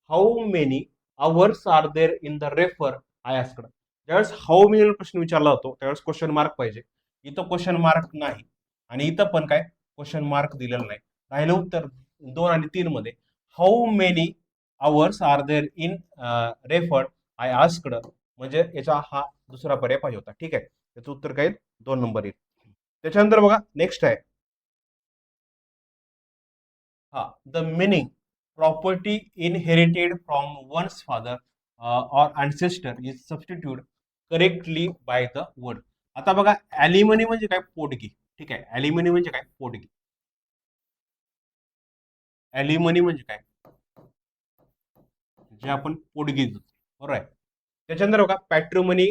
how many hours are there in the refer I asked. ज्यावेळेस हाऊ मेनी प्रश्न विचारला होतो त्यावेळेस क्वेश्चन मार्क पाहिजे. इथं क्वेश्चन मार्क नाही आणि इथं पण काय क्वेश्चन मार्क दिलेलं नाही. राहिलं उत्तर 2 आणि 3 मध्ये. How many hours are there in refer I asked, म्हणजे याचा हा दुसरा पर्याय पाहिजे होता. ठीक आहे, त्याचं उत्तर काय 2 नंबर येईल. त्याच्यानंतर बघा नेक्स्ट आहे, हा the meaning property inherited from one's father or ancestor is substitute correctly by the word. आता बघा ॲलिमनी म्हणजे काय पोटगी. ठीक आहे, ॲलिमनी म्हणजे काय पोटगी. ॲलिमनी म्हणजे काय जे आपण पोटगी देतो, बरोबर आहे. त्याच्यानंतर बघा पॅट्रोमनी,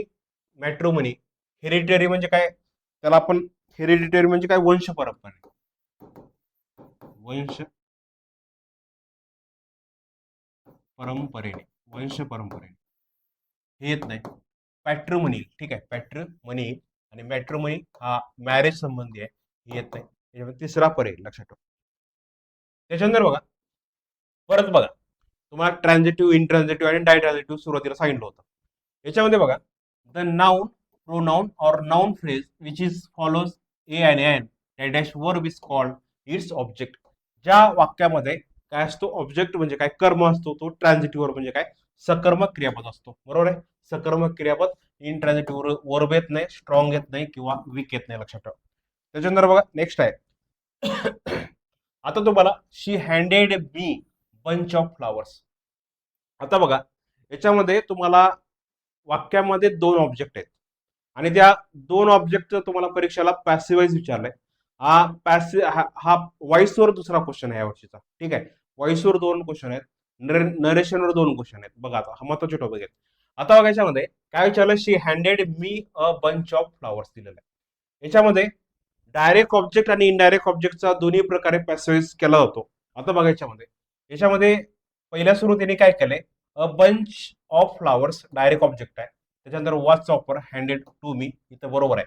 मॅट्रोमनी. हेरिटरी म्हणजे काय, त्याला आपण हेरिडिटरी म्हणजे काय वंश परंपरा, वंश परंपरेने, वंश परंपरेने हे येत नाही. पॅट्रोमनी, ठीक आहे, पॅट्रोमनी आणि मॅट्रोमनी हा मॅरेज संबंधी आहे, हे येत नाही. त्याच्यामध्ये तिसरा पर्याय लक्षात ठेवा. त्याच्यानंतर बघा परत बघा तुम्हाला ट्रान्झिटिव्ह, इंट्रान्झिटिव्ह आणि डायट्रान्झिटिव्ह सुरुवातीला सांगितलं होतं. याच्यामध्ये बघा द नाउन, प्रोनाउन और noun phrase which is follows a N N dash verb is called its object. ज्या वाक्यामध्ये काय असतो ऑब्जेक्ट म्हणजे काय कर्म असतो, तो ट्रान्झिटिव्ह वर्ब म्हणजे काय सकर्मक क्रियापद असतो, बरोबर आहे. सकर्मक क्रियापद इंट्रान्झिटिव्ह वर्ब येत नाही, स्ट्रॉंग येत नाही किंवा वीक येत नाही, लक्षात ठेवा. त्याच्यानंतर बघा नेक्स्ट आहे आता तुम्हाला she handed me bunch of flowers. आता बघा याच्यामध्ये तुम्हाला वाक्यामध्ये 2 ऑब्जेक्ट आहेत आणि त्या 2 ऑब्जेक्ट तुम्हाला परीक्षेला पॅसिवाइज विचारलंय. हा व्हॉइसवर दुसरा क्वेश्चन आहे या वर्षीचा. ठीक आहे, व्हॉइसवर 2 क्वेश्चन आहेत, नरेशनवर 2 क्वेश्चन आहेत. बघा आता हा महत्वाचे टॉपिक आहेत. आता बघा याच्यामध्ये काय विचारलं, she handed me a bunch of flowers दिलेलं आहे. याच्यामध्ये डायरेक्ट ऑब्जेक्ट आणि इनडायरेक्ट ऑब्जेक्टचा दोन्ही प्रकारे पॅसिवाइज केला जातो. आता बघा याच्यामध्ये पहिल्या सुरुवातीने काय केलंय, a bunch of flowers direct object आहे. त्याच्यानंतर was offer handed to me, इथं बरोबर आहे.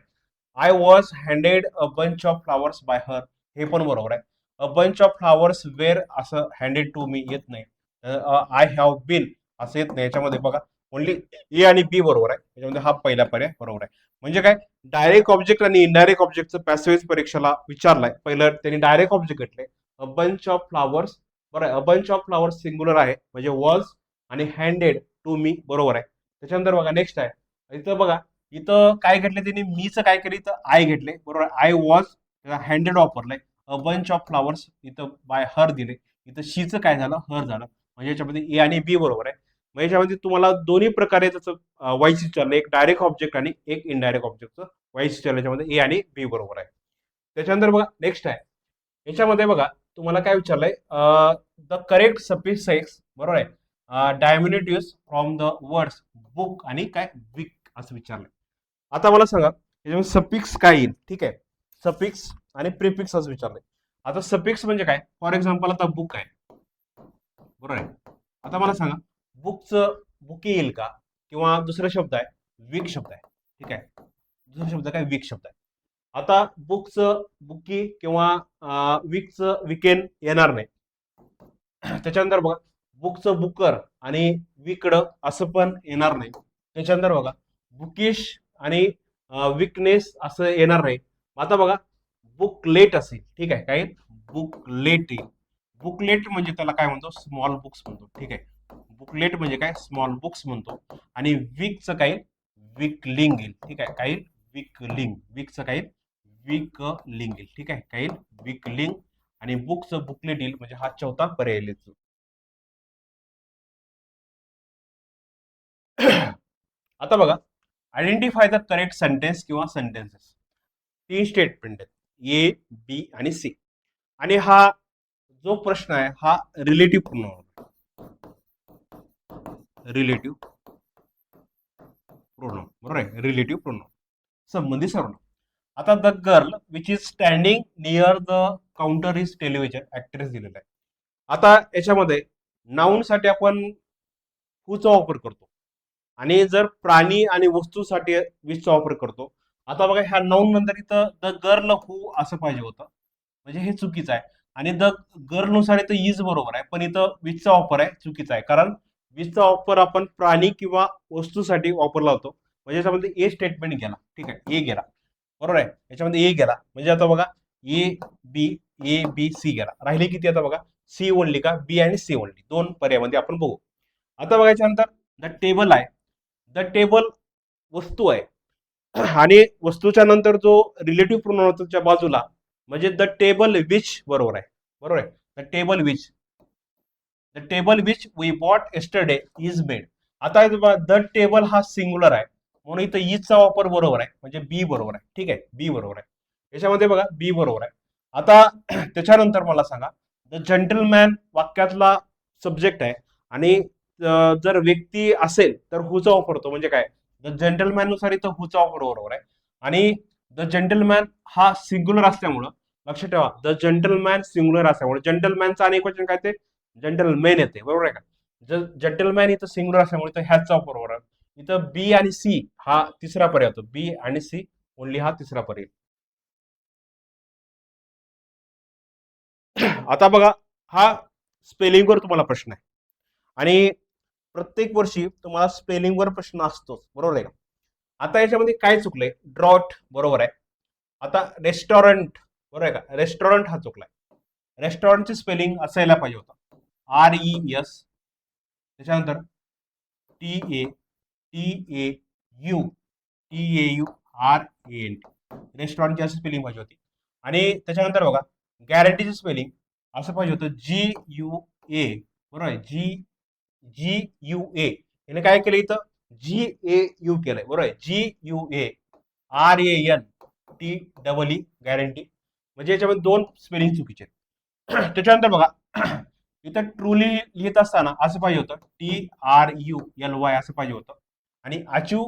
I was handed a bunch of flowers by her, हे पण बरोबर आहे. A bunch of flowers were असं हँडेड टू मी येत नाही. आय हॅव बीन असं येत नाही. याच्यामध्ये बघा ओनली ए आणि बी बरोबर आहे. त्याच्यामध्ये हा पहिला पर्याय बरोबर आहे. म्हणजे काय, डायरेक्ट ऑब्जेक्ट आणि इनडायरेक्ट ऑब्जेक्टचं पॅसेज परीक्षेला विचारलाय. पहिलं त्यांनी डायरेक्ट ऑब्जेक्ट घेतले, अ बंच ऑफ फ्लावर्स, बरोबर आहे. A bunch of flowers singular आहे, म्हणजे वॉज आणि हँडेड टू मी, बरोबर आहे. त्याच्यानंतर बघा नेक्स्ट आहे, इथं बघा, इथं काय घेतले त्यांनी, मीचं काय केलं, इथं आय घेतले, बरोबर आहे. आय वॉज हँडेड वापरलंय. अ बंच ऑफ फ्लावर्स इथं बाय हर दिले, इथं शीचं काय झालं, हर झालं. म्हणजे याच्यामध्ये ए आणि बी बरोबर आहे. मग याच्यामध्ये तुम्हाला दोन्ही प्रकारे त्याचं वाईस विचारलं, एक डायरेक्ट ऑब्जेक्ट आणि एक इनडायरेक्ट ऑब्जेक्टचं वाईस विचारलं. याच्यामध्ये ए आणि बी बरोबर आहे. त्याच्यानंतर बघा नेक्स्ट आहे, याच्यामध्ये बघा तुम्हाला काय विचारलंय, द करेक्ट सफिक्स एक्स, बरोबर आहे, डायमिनेटिव्ह फ्रॉम द वर्ड्स बुक आणि काय वीक असं विचारलंय. आता मला सांगा याच्यामध्ये सफिक्स काय येईल, ठीक आहे. सफिक्स आणि प्रिफिक्स असं विचारलंय. आता सफिक्स म्हणजे काय, फॉर एक्झाम्पल आता बुक आहे, बरोबर आहे. आता मला सांगा बुकचं बुकी येईल का, किंवा दुसरा शब्द आहे वीक शब्द आहे, ठीक आहे. दुसरा शब्द काय वीक शब्द आहे. आता बुकचं बुकी किंवा वीकचं विकेन येणार नाही. त्याच्यानंतर बघा बुकचं बुकर आणि विकड असं पण येणार नाही. त्याच्यानंतर बघा बुकिश आणि विकनेस असं येणार नाही. आता बघा बुक लेट असेल, ठीक आहे, काय बुक लेट येईल. बुकलेट म्हणजे त्याला काय म्हणतो, स्मॉल बुक्स म्हणतो, ठीक आहे. बुकलेट म्हणजे काय, स्मॉल बुक्स म्हणतो. आणि वीकचं काय, विकलिंग येईल, ठीक आहे. काय विकलिंग, वीकचं काय विकलिंग येईल, ठीक आहे. काय विकलिंग. आणि बुकचं बुकलेट येईल, म्हणजे हा चौथा पर्याय येईल. आता बघा आयडेंटिफाय द करेक्ट सेंटेन्स किंवा सेंटेन्सेस. तीन स्टेटमेंट आहेत, ए बी आणि सी. आणि हा जो प्रश्न आहे हा रिलेटिव्ह प्रोनाउन, रिलेटिव्ह प्रोनाउन, बरोबर आहे. रिलेटिव्ह प्रोनाउन, संबंधी सर्वनाम. आता the girl which is standing near the counter is television, actress दिलेला आहे. आता याच्यामध्ये नाऊन साठी आपण हुचा वापर करतो, आणि जर प्राणी आणि वस्तूसाठी विचचा वापर करतो. आता बघा ह्या नाऊन नंतर इथं द गर्ल हू असं पाहिजे होतं, म्हणजे हे चुकीचं आहे. आणि द गर्ल नुसार इथं इज बरोबर आहे, पण इथं विचचा वापर आहे चुकीचा आहे. कारण विचचा वापर आपण प्राणी किंवा वस्तूसाठी वापरला होतो. म्हणजे याच्यामध्ये ए स्टेटमेंट गेला, ठीक आहे, ए गेला, बरोबर आहे. याच्यामध्ये ए गेला, म्हणजे आता बघा A B, A B C गेला, राहिले किती आता बघा, सी ओनली का, बी आणि सी ओनली, दोन पर्यायामध्ये आपण बघू. आता बघायच्या नंतर द टेबल आहे, द टेबल वस्तू आहे. आणि वस्तूच्या नंतर जो रिलेटिव्ह प्रोनाउन होतो त्या बाजूला, म्हणजे द टेबल विच, बरोबर आहे, बरोबर आहे. The table which, the table which we bought yesterday is made. आता द टेबल हा सिंग्युलर आहे, म्हणून इथं इजचा वापर बरोबर आहे, म्हणजे बी बरोबर आहे, ठीक आहे, बी बरोबर आहे. याच्यामध्ये बघा बी बरोबर आहे. आता त्याच्यानंतर मला सांगा, द जंटलमॅन वाक्यातला सब्जेक्ट आहे, आणि जर व्यक्ती असेल तर हुचा वापरतो, म्हणजे काय, द जेंटलमॅन नुसार इथं हुचा वापर बरोबर आहे. आणि द जेंटलमॅन हा सिंग्युलर असल्यामुळं लक्षात ठेवा, द जेंटलमॅन सिंग्युलर असल्यामुळे जेंटलमॅनचं अनेक वचन काय ते जेंटलमॅन येते, बरोबर आहे का. जेंटलमॅन इथं सिंग्युलर असल्यामुळे इथं ह्याचा वापर बरोबर आहे. इथं बी आणि सी हा तिसरा पर्याय होतो, बी आणि सी ओनली हा तिसरा पर्याय. आता बघा हा स्पेलिंगवर तुम्हाला प्रश्न आहे, आणि प्रत्येक वर्षी तुम्हाला स्पेलिंगवर प्रश्न असतोच, बरोबर आहे का. आता याच्यामध्ये काय चुकलंय, ड्रॉट बरोबर आहे. आता रेस्टॉरंट, बरोबर आहे का, रेस्टॉरंट हा चुकलाय. रेस्टॉरंटची स्पेलिंग असायला पाहिजे होता, आर ई एस, त्याच्यानंतर T A T A U T A U R A N T, रेस्टॉरंटची अशी स्पेलिंग पाहिजे होती. आणि त्याच्यानंतर बघा गॅरंटीची स्पेलिंग असं पाहिजे होतं, जी यू ए, बरोबर आहे, जी जी यू ए, याने काय केलं इथं जी ए यू केलंय, बरोबर आहे, G U A R A N T double E, guarantee. म्हणजे याच्यामध्ये दोन स्पेलिंग चुकीचे आहेत. त्याच्यानंतर बघा इथं ट्रुली लिहित असताना असं पाहिजे होतं, T R U L Y असं पाहिजे होतं. आणि अचीव,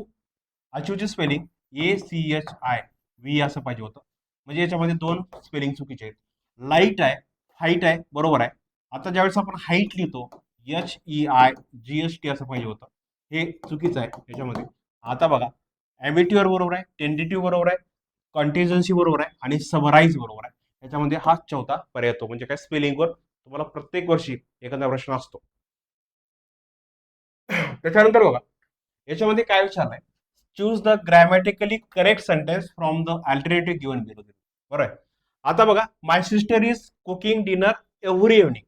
अचीवची spelling A C H I V असं पाहिजे होतं. म्हणजे याच्यामध्ये दोन स्पेलिंग चुकीचे आहेत. लाईट आहे, हाईट आहे, बरोबर आहे. आता ज्यावेळेस आपण हाईट लिहितो H E I G S T असं पाहिजे होतं, हे चुकीचं आहे याच्यामध्ये. आता बघा ॲमिट्युअर बरोबर आहे, टेंटेटिव्ह बरोबर आहे, कॉन्टिजन्सी बरोबर आहे, आणि समराईज बरोबर आहे. याच्यामध्ये हा चौथा पर्याय येतो. म्हणजे काय, स्पेलिंगवर तुम्हाला प्रत्येक वर्षी एखादा प्रश्न असतो. त्याच्यानंतर बघा याच्यामध्ये काय विचारलंय, choose the grammatically correct sentence from the alternative given below. बरोबर आहे. आता बघा, my sister is cooking dinner every evening.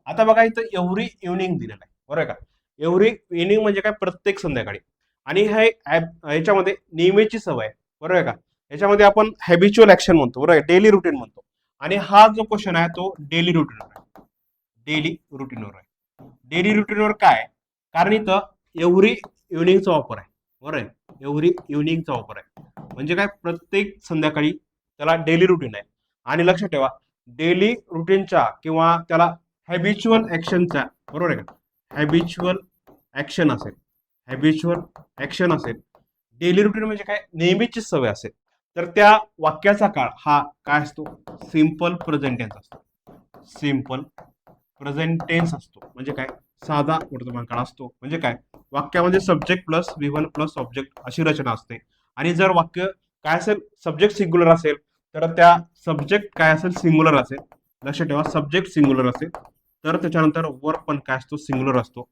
आता बघा इथं एव्हरी इव्हनिंग दिलेलं आहे, बरोबर आहे का. एव्हरी इव्हनिंग म्हणजे काय, प्रत्येक संध्याकाळी. आणि हे याच्यामध्ये नेहमीची सवय, बरोबर आहे का. याच्यामध्ये आपण हॅबिच्युअल ऍक्शन म्हणतो, बरोबर आहे, डेली रुटीन म्हणतो. आणि हा जो क्वेश्चन आहे तो डेली रुटीनवर आहे. डेली रुटीनवर आहे. डेली रुटीनवर काय, कारण इथं एव्हरी इव्हनिंगचा वापर आहे, बरोबर आहे. एव्हरी इव्हनिंगचा वापर आहे म्हणजे काय, प्रत्येक संध्याकाळी त्याला डेली रुटीन आहे. आणि लक्षात ठेवा, डेली रुटीनच्या किंवा त्याला हॅबिच्युअल ऍक्शनच्या, बरोबर आहे का, हॅबिच्युअल ऍक्शन असेल, हॅबिच्युअल ऍक्शन असेल, डेली रुटीन म्हणजे काय, नेहमीची सवय असेल, तर त्या वाक्याचा काळ हा काय असतो, सिंपल प्रेझेंट टेन्स असतो. सिंपल प्रेझेंट टेन्स असतो म्हणजे काय, साधा वर्तमान काळ असतो. म्हणजे काय, वाक्यामध्ये subject plus V1 plus object अशी रचना असते. आणि जर वाक्य काय असेल, सब्जेक्ट सिंग्युलर असेल, तर त्या सब्जेक्ट काय असेल, सिंग्युलर असेल. लक्षात ठेवा, सब्जेक्ट सिंग्युलर असेल तर त्याच्यानंतर वर पण काय असतो, सिंग्युलर असतो.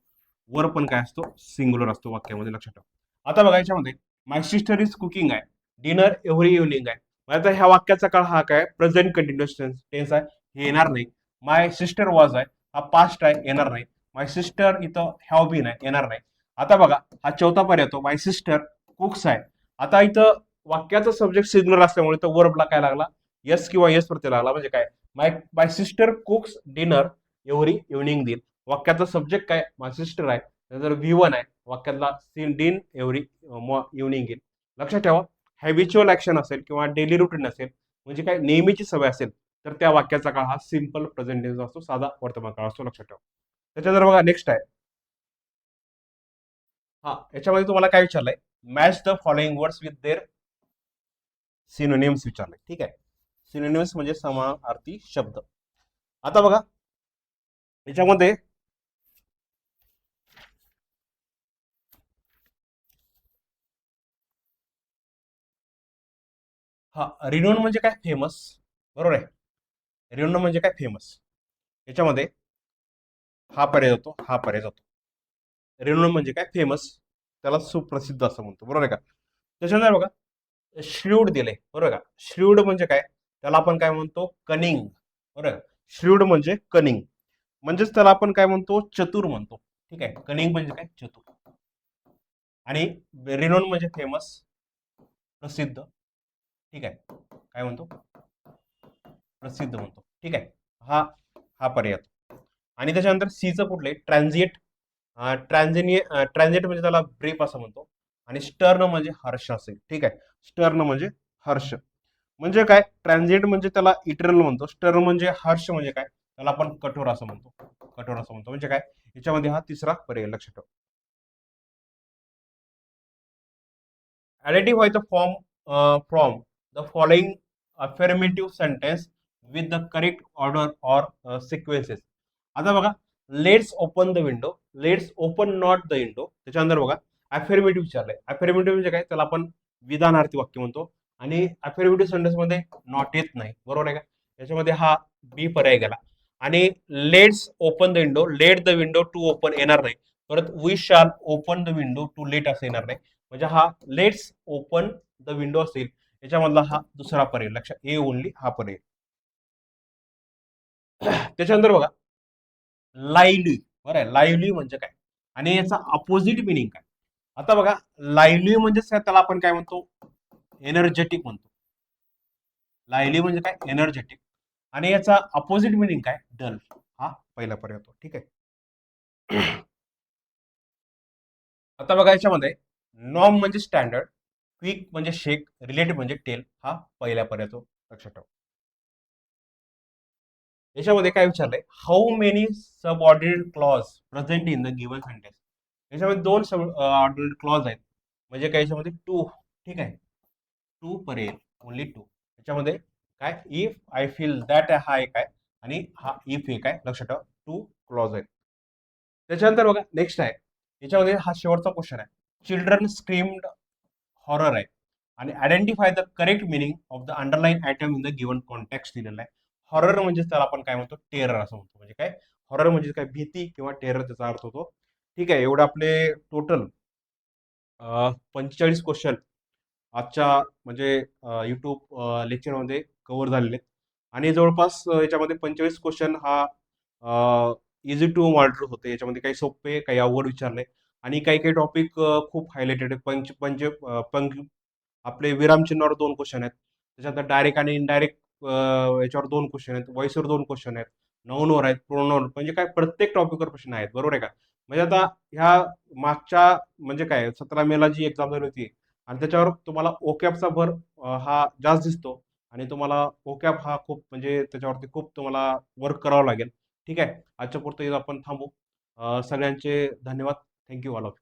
वर पण काय असतो, सिंग्युलर असतो वाक्यामध्ये. लक्षात ठेवा. आता बघा याच्यामध्ये माय सिस्टर इज कुकिंग आहे, डिनर एव्हरी इव्हनिंग आहे. आता ह्या वाक्याचा काळ हा काय, प्रेझेंट कंटिन्युअस टेन्स आहे, हे येणार नाही. माय सिस्टर वॉज आहे, हा पास्ट आहे, येणार नाही. माय सिस्टर इथं हॅव बीन आहे, येणार नाही. आता बघा हा चौथा पर्याय येतो, माय सिस्टर कुक्स आहे. आता इथं वाक्याचा सब्जेक्ट सिंग्युलर असल्यामुळे इथं वर्बला काय लागला, यस किंवा यस प्रत्यय लागला. म्हणजे काय, my my sister cooks dinner every evening दिन. वाक्याचा सब्जेक्ट काय, माय सिस्टर आहे, जर V1 आहे, वाक्यातला डिन एव्हरी इव्हनिंग दिन. लक्षात ठेवा, हॅबिच्युअल ऍक्शन असेल किंवा डेली रुटीन असेल, म्हणजे काय, नेहमीची सवय असेल, तर त्या वाक्याचा काळ हा सिंपल प्रेझेंट टेन्स असतो, साधा वर्तमान काळ असतो. लक्षात ठेवा. त्याच्यानंतर बघा नेक्स्ट आहे, हा याच्यामध्ये तुम्हाला काय विचारलंय, match the following words with their synonyms विचारलंय. ठीक आहे, सिनोनिम्स म्हणजे समानार्थी शब्द. आता बघा याच्यामध्ये हा रिनोन म्हणजे काय, फेमस. बरोबर आहे, रिनोन म्हणजे काय, फेमस. याच्यामध्ये हा पर्याय जातो, हा पर्याय जातो. रिनोन म्हणजे काय, फेमस, त्याला सुप्रसिद्ध असं म्हणतो. बरोबर आहे का. त्याच्यानंतर बघा श्रूड दिले, बरोबर का. श्रूड म्हणजे काय, त्याला आपण काय म्हणतो, कनिंग. बरोबर, श्रूड म्हणजे कनिंग, म्हणजेच त्याला आपण काय म्हणतो, चतुर म्हणतो. ठीक आहे, कनिंग म्हणजे काय, चतुर. आणि रिनोन म्हणजे फेमस, प्रसिद्ध. ठीक आहे, काय म्हणतो, प्रसिद्ध म्हणतो. ठीक आहे, हा हा पर्याय. आणि त्याच्यानंतर सीचं कुठले, ट्रान्झिएट. ट्रान्झिएट म्हणजे त्याला ब्रीफ असं म्हणतो. आणि स्टर्न म्हणजे हर्ष असेल. ठीक आहे, स्टर्न म्हणजे हर्ष. म्हणजे काय, ट्रान्झिएंट म्हणजे त्याला इटरनल म्हणतो, स्टर्न म्हणजे हर्ष, म्हणजे काय, त्याला आपण कठोर असं म्हणतो. कठोर असं म्हणतो म्हणजे काय, याच्यामध्ये हा तिसरा पर्याय. लक्षात ठेवा. Identify the form from the following affirmative sentence with the correct order or sequences. आता बघा, let's open the window, let's open not the window. त्याच्यानंतर बघा अफर्मेटिव्ह विचारलंय. अफर्मेटिव्ह म्हणजे काय, त्याला आपण विधानार्थी वाक्य म्हणतो. आणि अफर्मेटिव्ह सेंटेन्स मध्ये नॉट येत नाही, बरोबर आहे का. याच्यामध्ये हा बी पर्याय गेला. आणि let's open the window, let the window to open येणार नाही. परत we shall open the window to let असं येणार नाही. म्हणजे हा लेट्स ओपन द विंडो असेल, याच्यामधला हा दुसरा पर्याय. लक्षात, ए ओनली हा पर्याय. त्याच्यानंतर बघा लाईव्हली. बरं आहे, लाईव्हली म्हणजे काय, आणि याचा अपोजिट मिनिंग काय. आता बघा, लाईव्हली म्हणजे त्याला आपण काय म्हणतो, एनर्जेटिक म्हणतो. लाईव्हली म्हणजे काय, एनर्जेटिक. आणि याचा अपोजिट मिनिंग काय, डल. हा पहिला पर्याय होतो. ठीक आहे. आता बघा याच्यामध्ये नॉर्म म्हणजे स्टँडर्ड, क्विक म्हणजे शेक, रिलेटिव्ह म्हणजे टेल, हा पहिल्या पर्याय होतो. लक्षात ठेवा. याच्यामध्ये काय विचारलंय, how many subordinate clause present in the given sentence. याच्यामध्ये दोन सब ऑर्डिनेट क्लॉज आहेत. म्हणजे काय, याच्यामध्ये टू. ठीक आहे, टू पर्याय, ओनली टू. याच्यामध्ये काय, इफ आय फील दॅट हा एक आहे, आणि हा इफ एक आहे. लक्षात ठेवा, टू क्लॉज आहेत. त्याच्यानंतर बघा नेक्स्ट आहे, याच्यामध्ये हा शेवटचा क्वेश्चन आहे, चिल्ड्रन स्क्रीम्ड हॉरर आहे. आणि identify the correct meaning of the underline item in the given context दिलेला आहे. हॉरर म्हणजे त्याला आपण काय म्हणतो, टेरर असं म्हणतो. म्हणजे काय, हॉरर म्हणजे काय, भीती किंवा टेरर त्याचा अर्थ होतो. ठीक आहे, एवढे आपले टोटल 45 क्वेश्चन आजच्या म्हणजे यूट्यूब लेक्चरमध्ये कव्हर झालेले आहेत. आणि जवळपास याच्यामध्ये 45 क्वेश्चन हा इझी टू मॉडरेट होते. याच्यामध्ये काही सोपे, काही अवघड विचारले आणि काही काही टॉपिक खूप हायलाइटेड आहे. आपले विरामचिन्हावर 2 क्वेश्चन आहेत. त्याच्यानंतर डायरेक्ट आणि इनडायरेक्ट याच्यावर 2 क्वेश्चन आहेत. व्हॉइसवर 2 क्वेश्चन आहेत. नाऊनवर आहेत, प्रोनाऊन म्हणजे काय प्रत्येक टॉपिकवर प्रश्न आहेत. बरोबर आहे का? म्हणजे आता ह्या मागच्या म्हणजे काय 17 मेला जी एक्झाम झाली होती आणि त्याच्यावर तुम्हाला ओकॅबचा भर हा जास्त दिसतो आणि तुम्हाला ओकॅब हा खूप म्हणजे त्याच्यावरती खूप तुम्हाला वर्क करावं लागेल. ठीक आहे. आजच्या पुरतं आपण थांबू. सगळ्यांचे धन्यवाद. Thank you all of